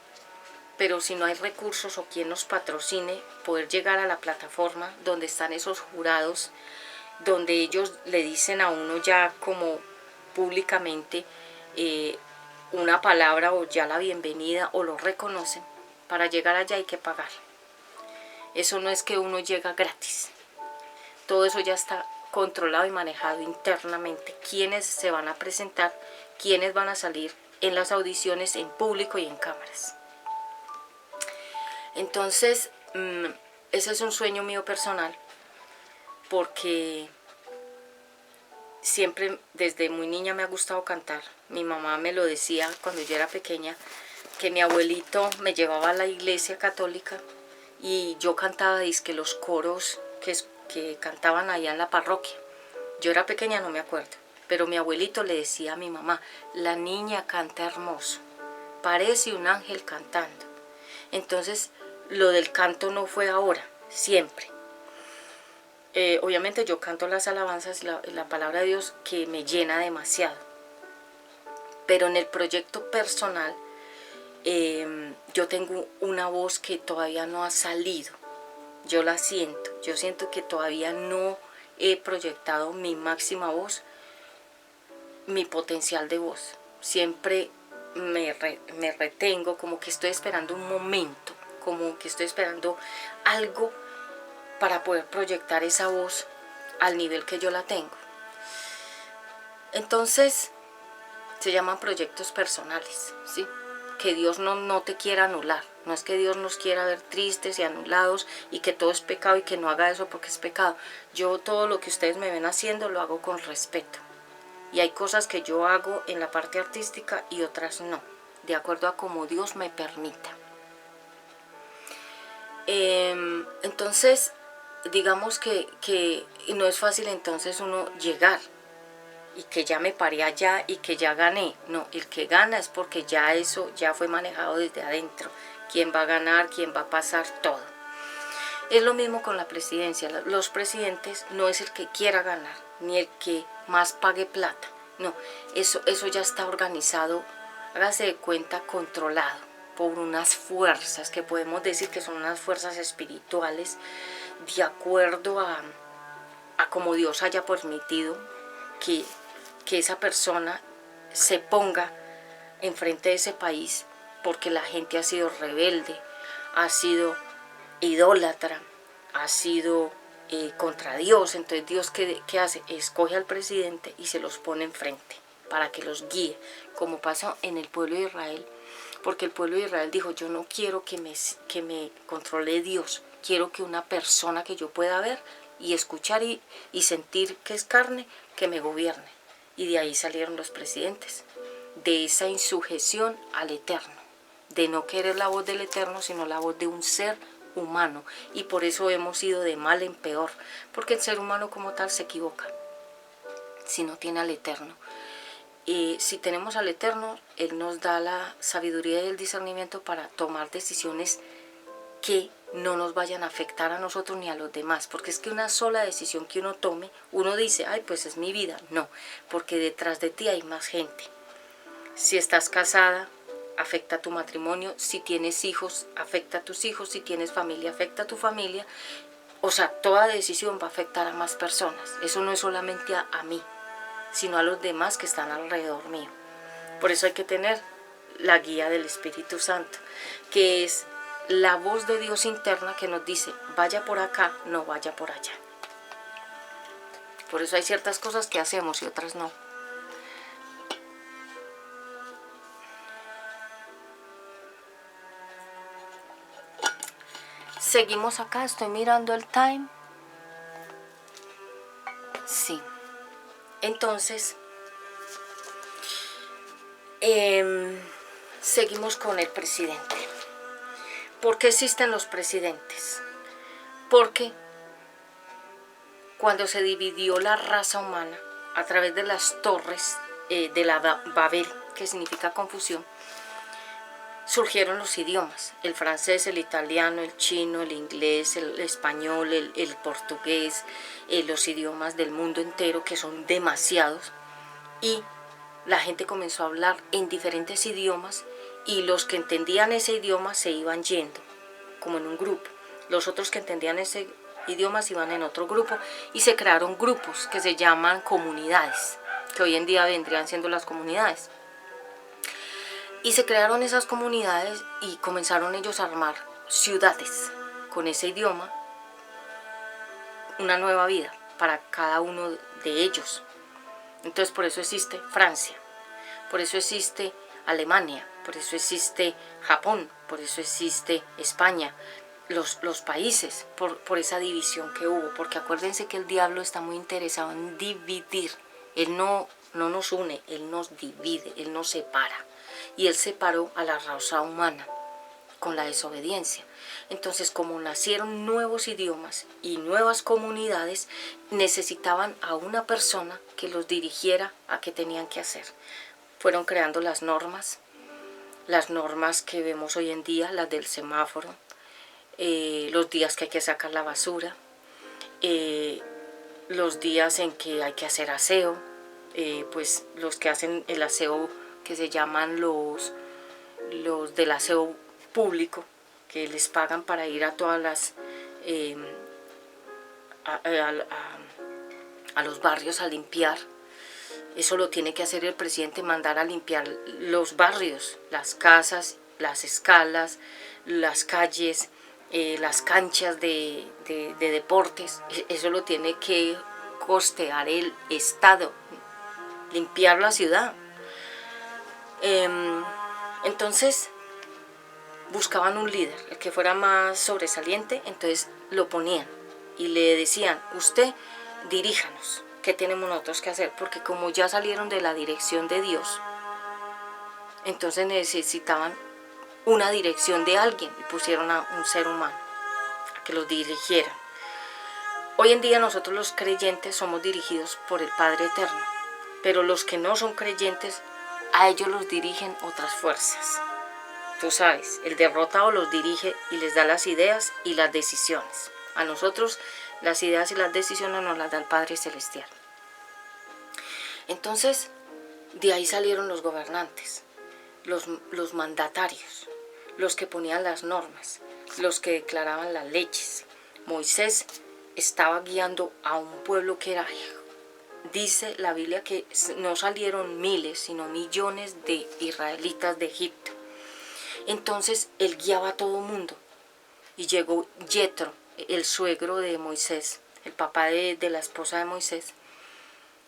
pero si no hay recursos o quien nos patrocine, poder llegar a la plataforma donde están esos jurados, donde ellos le dicen a uno ya como públicamente una palabra o ya la bienvenida o lo reconocen, para llegar allá hay que pagar. Eso no es que uno llega gratis, todo eso ya está controlado y manejado internamente, quiénes se van a presentar, quiénes van a salir en las audiciones en público y en cámaras. Entonces, ese es un sueño mío personal, porque siempre desde muy niña me ha gustado cantar. Mi mamá me lo decía cuando yo era pequeña, que mi abuelito me llevaba a la iglesia católica y yo cantaba dizque los coros que cantaban allá en la parroquia. Yo era pequeña, no me acuerdo, pero mi abuelito le decía a mi mamá, la niña canta hermoso, parece un ángel cantando. Entonces, lo del canto no fue ahora, siempre. Obviamente yo canto las alabanzas, la palabra de Dios, que me llena demasiado. Pero en el proyecto personal, yo tengo una voz que todavía no ha salido. Yo la siento, yo siento que todavía no he proyectado mi máxima voz, mi potencial de voz. Siempre me retengo, como que estoy esperando un momento, como que estoy esperando algo para poder proyectar esa voz al nivel que yo la tengo. Entonces, se llaman proyectos personales, ¿sí? Que Dios no te quiera anular. No es que Dios nos quiera ver tristes y anulados y que todo es pecado y que no haga eso porque es pecado. Yo todo lo que ustedes me ven haciendo lo hago con respeto. Y hay cosas que yo hago en la parte artística y otras no, de acuerdo a como Dios me permita. Entonces, digamos que no es fácil entonces uno llegar y que ya me paré allá y que ya gané. No, el que gana es porque ya eso ya fue manejado desde adentro. Quién va a ganar, quién va a pasar, todo. Es lo mismo con la presidencia. Los presidentes no es el que quiera ganar, ni el que más pague plata. No, eso ya está organizado, hágase de cuenta, controlado por unas fuerzas que podemos decir que son unas fuerzas espirituales, de acuerdo a como Dios haya permitido que esa persona se ponga enfrente de ese país, porque la gente ha sido rebelde, ha sido idólatra, ha sido contra Dios. Entonces Dios, ¿qué hace? Escoge al presidente y se los pone enfrente para que los guíe, como pasó en el pueblo de Israel, porque el pueblo de Israel dijo, yo no quiero que me controle Dios, quiero que una persona que yo pueda ver y escuchar y sentir que es carne, que me gobierne. Y de ahí salieron los presidentes, de esa insujeción al Eterno, de no querer la voz del Eterno, sino la voz de un ser humano. Y por eso hemos ido de mal en peor, porque el ser humano como tal se equivoca, si no tiene al Eterno. Y si tenemos al Eterno, Él nos da la sabiduría y el discernimiento para tomar decisiones que no nos vayan a afectar a nosotros ni a los demás, porque es que una sola decisión que uno tome, uno dice, ay, pues es mi vida. No, porque detrás de ti hay más gente. Si estás casada, afecta a tu matrimonio. Si tienes hijos, afecta a tus hijos. Si tienes familia, afecta a tu familia. O sea, toda decisión va a afectar a más personas. Eso no es solamente a mí, sino a los demás que están alrededor mío. Por eso hay que tener la guía del Espíritu Santo, que es la voz de Dios interna que nos dice, vaya por acá, no vaya por allá. Por eso hay ciertas cosas que hacemos y otras no. Seguimos acá, estoy mirando el time. Sí. Entonces, seguimos con el presidente. ¿Por qué existen los presidentes? Porque cuando se dividió la raza humana a través de las torres de la Babel, que significa confusión, surgieron los idiomas, el francés, el italiano, el chino, el inglés, el español, el portugués, los idiomas del mundo entero, que son demasiados, y la gente comenzó a hablar en diferentes idiomas, y los que entendían ese idioma se iban yendo, como en un grupo. Los otros que entendían ese idioma se iban en otro grupo, y se crearon grupos que se llaman comunidades, que hoy en día vendrían siendo las comunidades. Y se crearon esas comunidades y comenzaron ellos a armar ciudades con ese idioma, una nueva vida para cada uno de ellos. Entonces por eso existe Francia, por eso existe Alemania, por eso existe Japón, por eso existe España, los países, por esa división que hubo. Porque acuérdense que el diablo está muy interesado en dividir. Él no nos une, Él nos divide, Él nos separa. Y Él separó a la raza humana con la desobediencia. Entonces, como nacieron nuevos idiomas y nuevas comunidades, necesitaban a una persona que los dirigiera a qué tenían que hacer. Fueron creando las normas que vemos hoy en día, las del semáforo, los días que hay que sacar la basura, los días en que hay que hacer aseo, pues los que hacen el aseo que se llaman los del aseo público, que les pagan para ir a todas las a los barrios a limpiar. Eso lo tiene que hacer el presidente, mandar a limpiar los barrios, las casas, las escalas, las calles, las canchas de deportes. Eso lo tiene que costear el Estado, limpiar la ciudad. Entonces buscaban un líder, el que fuera más sobresaliente, entonces lo ponían y le decían, usted diríjanos, ¿qué tenemos nosotros que hacer? Porque como ya salieron de la dirección de Dios, entonces necesitaban una dirección de alguien y pusieron a un ser humano a que los dirigiera. Hoy en día nosotros los creyentes somos dirigidos por el Padre Eterno, pero los que no son creyentes, a ellos los dirigen otras fuerzas. Tú sabes, el derrotado los dirige y les da las ideas y las decisiones. A nosotros las ideas y las decisiones nos las da el Padre Celestial. Entonces, de ahí salieron los gobernantes, los mandatarios, los que ponían las normas, los que declaraban las leyes. Moisés estaba guiando a un pueblo que era, dice la Biblia, que no salieron miles, sino millones de israelitas de Egipto. Entonces él guiaba a todo mundo y llegó Yetro, el suegro de Moisés, el papá de la esposa de Moisés,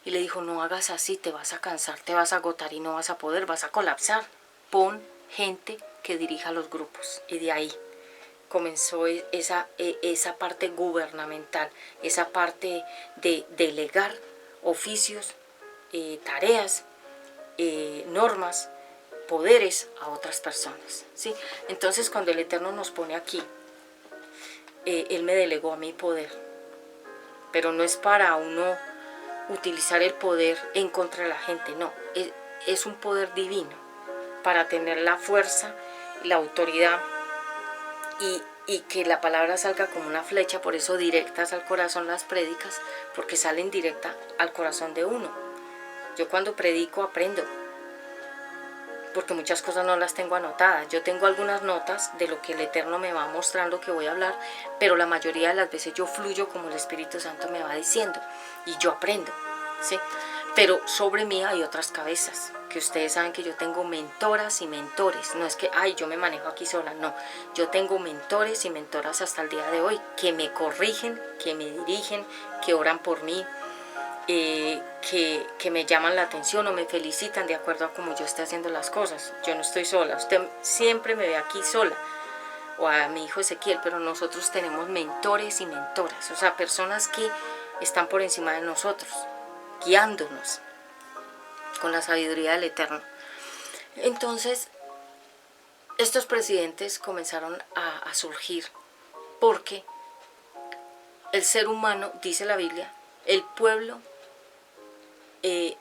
y le dijo, no hagas así, te vas a cansar, te vas a agotar y no vas a poder, vas a colapsar. Pon gente que dirija los grupos. Y de ahí comenzó esa parte gubernamental, esa parte de delegar oficios, tareas, normas, poderes a otras personas, ¿sí? Entonces cuando el Eterno nos pone aquí, Él me delegó a mí poder, pero no es para uno utilizar el poder en contra de la gente, no, es un poder divino para tener la fuerza, la autoridad y que la palabra salga como una flecha, por eso directas al corazón las prédicas, porque salen directa al corazón de uno. Yo cuando predico aprendo, porque muchas cosas no las tengo anotadas. Yo tengo algunas notas de lo que el Eterno me va mostrando que voy a hablar, pero la mayoría de las veces yo fluyo como el Espíritu Santo me va diciendo y yo aprendo, ¿sí? Pero sobre mí hay otras cabezas, que ustedes saben que yo tengo mentoras y mentores. No es que, ay, yo me manejo aquí sola, no. Yo tengo mentores y mentoras hasta el día de hoy que me corrigen, que me dirigen, que oran por mí, que me llaman la atención o me felicitan de acuerdo a cómo yo esté haciendo las cosas. Yo no estoy sola, usted siempre me ve aquí sola, o a mi hijo Ezequiel, pero nosotros tenemos mentores y mentoras, o sea, personas que están por encima de nosotros, guiándonos con la sabiduría del Eterno. Entonces, estos presidentes comenzaron a surgir porque el ser humano, dice la Biblia, el pueblo,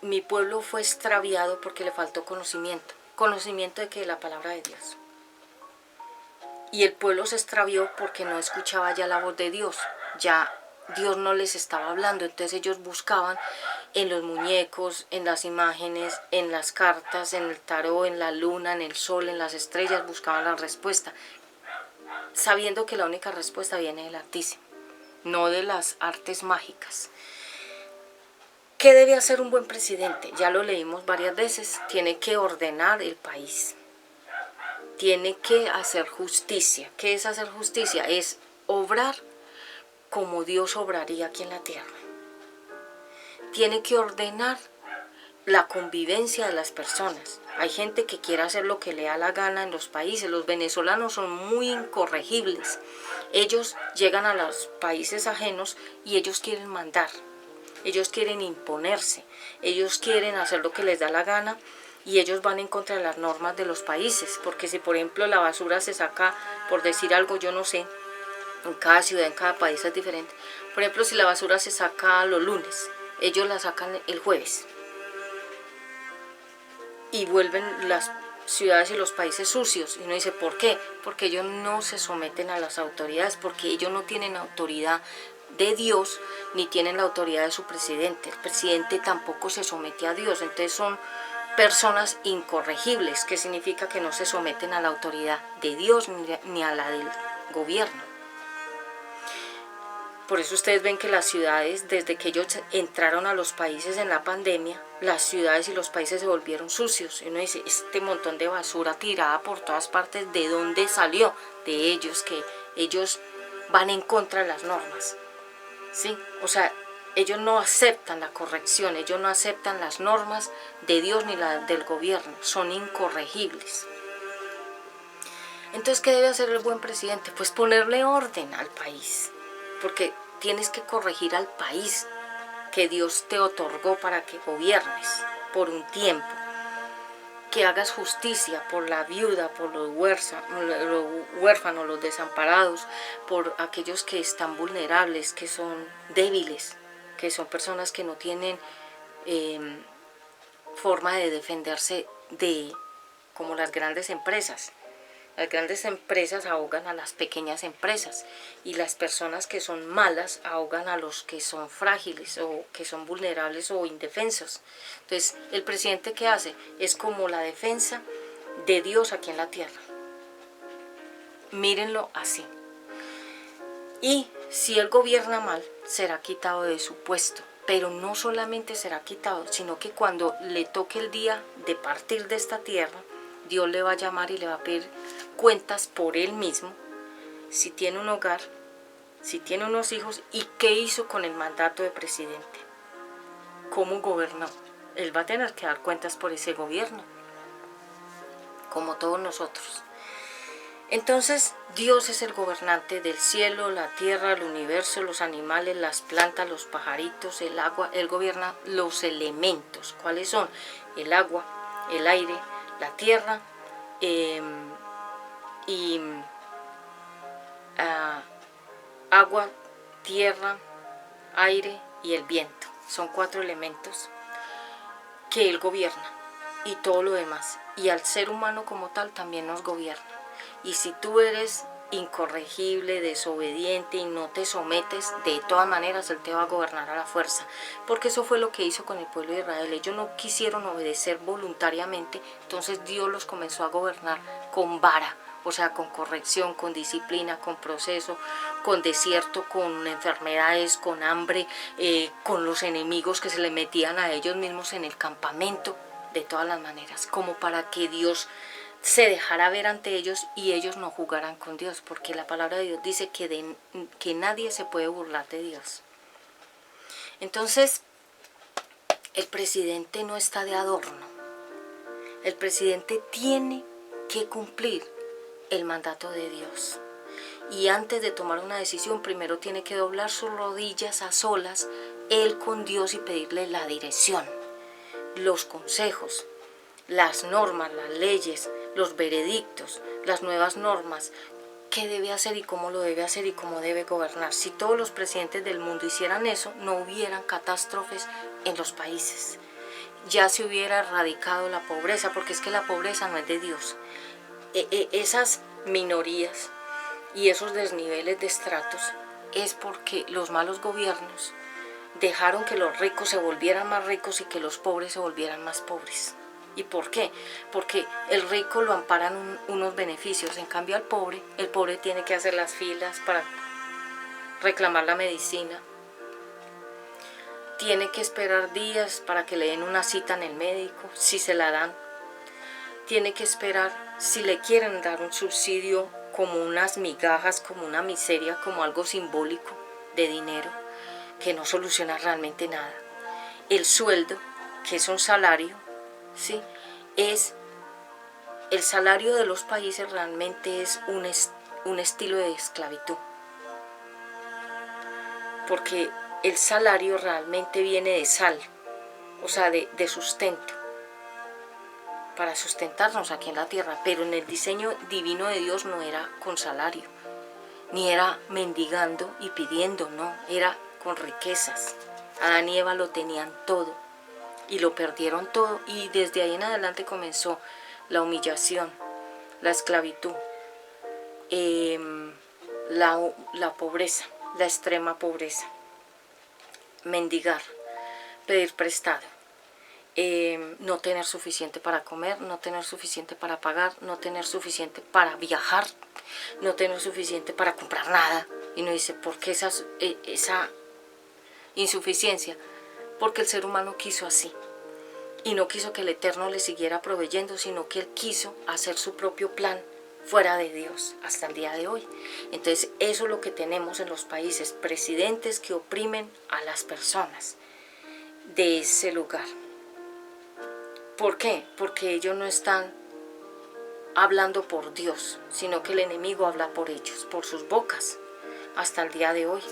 mi pueblo fue extraviado porque le faltó conocimiento. ¿Conocimiento de qué? De la palabra de Dios. Y el pueblo se extravió porque no escuchaba ya la voz de Dios. Ya Dios no les estaba hablando. Entonces ellos buscaban en los muñecos, en las imágenes, en las cartas, en el tarot, en la luna, en el sol, en las estrellas. Buscaban la respuesta, sabiendo que la única respuesta viene del Altísimo, no de las artes mágicas. ¿Qué debe hacer un buen presidente? Ya lo leímos varias veces. Tiene que ordenar el país. Tiene que hacer justicia. ¿Qué es hacer justicia? Es obrar como Dios obraría aquí en la tierra. Tiene que ordenar la convivencia de las personas. Hay gente que quiere hacer lo que le da la gana en los países. Los venezolanos son muy incorregibles. Ellos llegan a los países ajenos y ellos quieren mandar. Ellos quieren imponerse, ellos quieren hacer lo que les da la gana y ellos van en contra de las normas de los países, porque si por ejemplo la basura se saca, por decir algo, yo no sé, en cada ciudad, en cada país es diferente. Por ejemplo, si la basura se saca los lunes, ellos la sacan el jueves y vuelven las ciudades y los países sucios. Y uno dice, ¿por qué? Porque ellos no se someten a las autoridades, porque ellos no tienen autoridad de Dios, ni tienen la autoridad de su presidente. El presidente tampoco se somete a Dios, entonces son personas incorregibles, que significa que no se someten a la autoridad de Dios ni a la del gobierno. Por eso ustedes ven que las ciudades, desde que ellos entraron a los países en la pandemia, las ciudades y los países se volvieron sucios. Y uno dice, este montón de basura tirada por todas partes, ¿de dónde salió? De ellos, que ellos van en contra de las normas. ¿Sí? O sea, ellos no aceptan la corrección, ellos no aceptan las normas de Dios ni las del gobierno, son incorregibles. Entonces, ¿qué debe hacer el buen presidente? Pues ponerle orden al país, porque tienes que corregir al país que Dios te otorgó para que gobiernes por un tiempo, que hagas justicia por la viuda, por los huérfanos, los desamparados, por aquellos que están vulnerables, que son débiles, que son personas que no tienen forma de defenderse como las grandes empresas. Las grandes empresas ahogan a las pequeñas empresas y las personas que son malas ahogan a los que son frágiles o que son vulnerables o indefensos. Entonces, el presidente, ¿qué hace? Es como la defensa de Dios aquí en la tierra. Mírenlo así. Y si él gobierna mal, será quitado de su puesto. Pero no solamente será quitado, sino que cuando le toque el día de partir de esta tierra, Dios le va a llamar y le va a pedir cuentas por él mismo, si tiene un hogar, si tiene unos hijos y qué hizo con el mandato de presidente, cómo gobernó. Él va a tener que dar cuentas por ese gobierno, como todos nosotros. Entonces Dios es el gobernante del cielo, la tierra, el universo, los animales, las plantas, los pajaritos, el agua. Él gobierna los elementos. ¿Cuáles son? El agua, el aire, la tierra agua, tierra, aire y el viento. Son 4 elementos que Él gobierna y todo lo demás. Y al ser humano como tal también nos gobierna. Y si tú eres incorregible, desobediente y no te sometes, de todas maneras Él te va a gobernar a la fuerza. Porque eso fue lo que hizo con el pueblo de Israel. Ellos no quisieron obedecer voluntariamente, entonces Dios los comenzó a gobernar con vara. O sea, con corrección, con disciplina, con proceso, con desierto, con enfermedades, con hambre, con los enemigos que se le metían a ellos mismos en el campamento, de todas las maneras, como para que Dios se dejara ver ante ellos y ellos no jugaran con Dios, porque la palabra de Dios dice que nadie se puede burlar de Dios. Entonces, el presidente no está de adorno. El presidente tiene que cumplir el mandato de Dios. Y antes de tomar una decisión, primero tiene que doblar sus rodillas a solas, él con Dios, y pedirle la dirección, los consejos, las normas, las leyes, los veredictos, las nuevas normas, qué debe hacer y cómo lo debe hacer y cómo debe gobernar. Si todos los presidentes del mundo hicieran eso, no hubieran catástrofes en los países. Ya se hubiera erradicado la pobreza, porque es que la pobreza no es de Dios. Esas minorías y esos desniveles de estratos es porque los malos gobiernos dejaron que los ricos se volvieran más ricos y que los pobres se volvieran más pobres. ¿Y por qué? Porque el rico lo amparan unos beneficios, en cambio el pobre tiene que hacer las filas para reclamar la medicina, tiene que esperar días para que le den una cita en el médico, si se la dan, tiene que esperar si le quieren dar un subsidio como unas migajas, como una miseria, como algo simbólico de dinero que no soluciona realmente nada. El sueldo, que es un salario, ¿sí? El salario de los países realmente es un estilo de esclavitud, porque el salario realmente viene de sal, o sea, de sustento, para sustentarnos aquí en la tierra, pero en el diseño divino de Dios no era con salario, ni era mendigando y pidiendo, no, era con riquezas. Adán y Eva lo tenían todo y lo perdieron todo, y desde ahí en adelante comenzó la humillación, la esclavitud, la pobreza, la extrema pobreza, mendigar, pedir prestado, no tener suficiente para comer, no tener suficiente para pagar, no tener suficiente para viajar, no tener suficiente para comprar nada. Y uno dice, ¿por qué esa insuficiencia? Porque el ser humano quiso así. Y no quiso que el Eterno le siguiera proveyendo, sino que él quiso hacer su propio plan fuera de Dios hasta el día de hoy. Entonces eso es lo que tenemos en los países, presidentes que oprimen a las personas de ese lugar. ¿Por qué? Porque ellos no están hablando por Dios, sino que el enemigo habla por ellos, por sus bocas, hasta el día de hoy.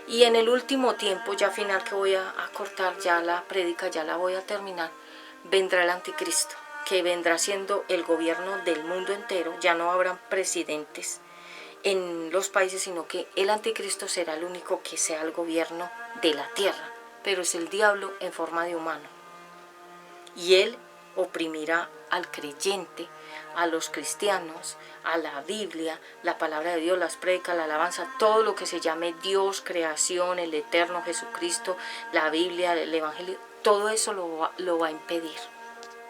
Y en el último tiempo, ya final, que voy a cortar ya la prédica, ya la voy a terminar, vendrá el anticristo, que vendrá siendo el gobierno del mundo entero. Ya no habrán presidentes en los países, sino que el anticristo será el único que sea el gobierno de la tierra, pero es el diablo en forma de humano, y él oprimirá al creyente, a los cristianos, a la Biblia, la palabra de Dios, las prédicas, la alabanza, todo lo que se llame Dios, creación, el Eterno, Jesucristo, la Biblia, el Evangelio, todo eso lo va a impedir,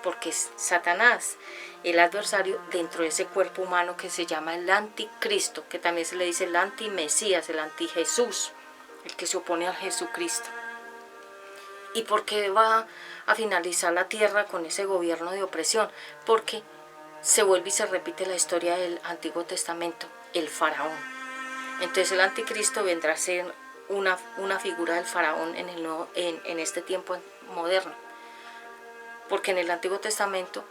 porque es Satanás, el adversario, dentro de ese cuerpo humano que se llama el anticristo, que también se le dice el antimesías, el antijesús, el que se opone a Jesucristo. ¿Y por qué va a finalizar la tierra con ese gobierno de opresión? Porque se vuelve y se repite la historia del Antiguo Testamento, el faraón. Entonces el anticristo vendrá a ser una figura del faraón en este tiempo moderno. Porque en el Antiguo Testamento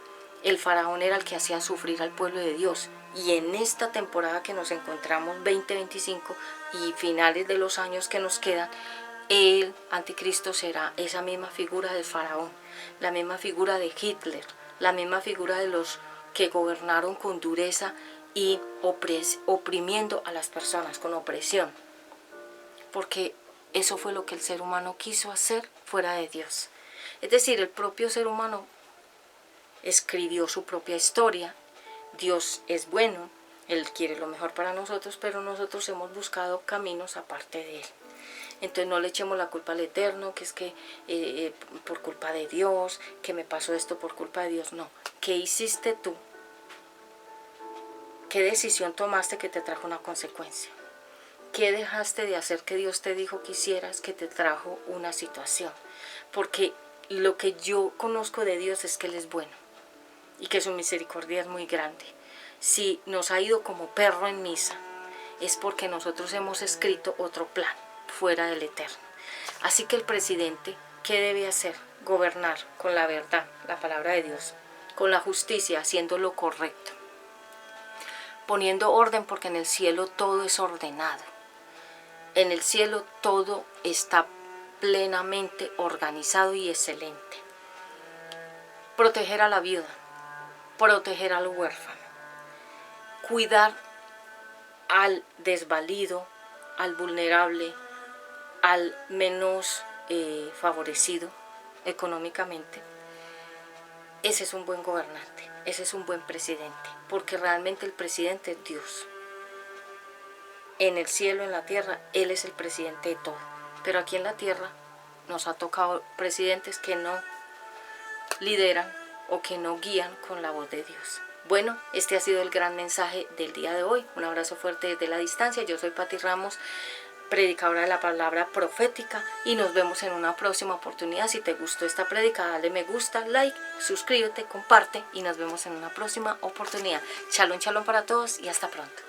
El faraón era el que hacía sufrir al pueblo de Dios. Y en esta temporada que nos encontramos, 2025 y finales de los años que nos quedan, el anticristo será esa misma figura del faraón, la misma figura de Hitler, la misma figura de los que gobernaron con dureza y oprimiendo a las personas, con opresión. Porque eso fue lo que el ser humano quiso hacer fuera de Dios. Es decir, el propio ser humano escribió su propia historia. Dios es bueno, Él quiere lo mejor para nosotros, pero nosotros hemos buscado caminos aparte de Él. Entonces no le echemos la culpa al Eterno, que es que por culpa de Dios, que me pasó esto por culpa de Dios. No, ¿qué hiciste tú? ¿Qué decisión tomaste que te trajo una consecuencia? ¿Qué dejaste de hacer que Dios te dijo que hicieras que te trajo una situación? Porque lo que yo conozco de Dios es que Él es bueno y que su misericordia es muy grande. Si nos ha ido como perro en misa, es porque nosotros hemos escrito otro plan fuera del Eterno. Así que el presidente, ¿qué debe hacer? Gobernar con la verdad, la palabra de Dios, con la justicia, haciendo lo correcto, poniendo orden, porque en el cielo todo es ordenado. En el cielo todo está plenamente organizado y excelente. Proteger a la viuda, proteger al huérfano, cuidar al desvalido, al vulnerable, al menos favorecido económicamente. Ese es un buen gobernante, ese es un buen presidente, porque realmente el presidente es Dios. En el cielo, en la tierra, Él es el presidente de todo. Pero aquí en la tierra nos ha tocado presidentes que no lideran o que no guían con la voz de Dios. Bueno, este ha sido el gran mensaje del día de hoy. Un abrazo fuerte desde la distancia. Yo soy Pati Ramos, predicadora de la palabra profética, y nos vemos en una próxima oportunidad. Si te gustó esta prédica, dale me gusta, like, suscríbete, comparte, y nos vemos en una próxima oportunidad. Shalom, shalom para todos y hasta pronto.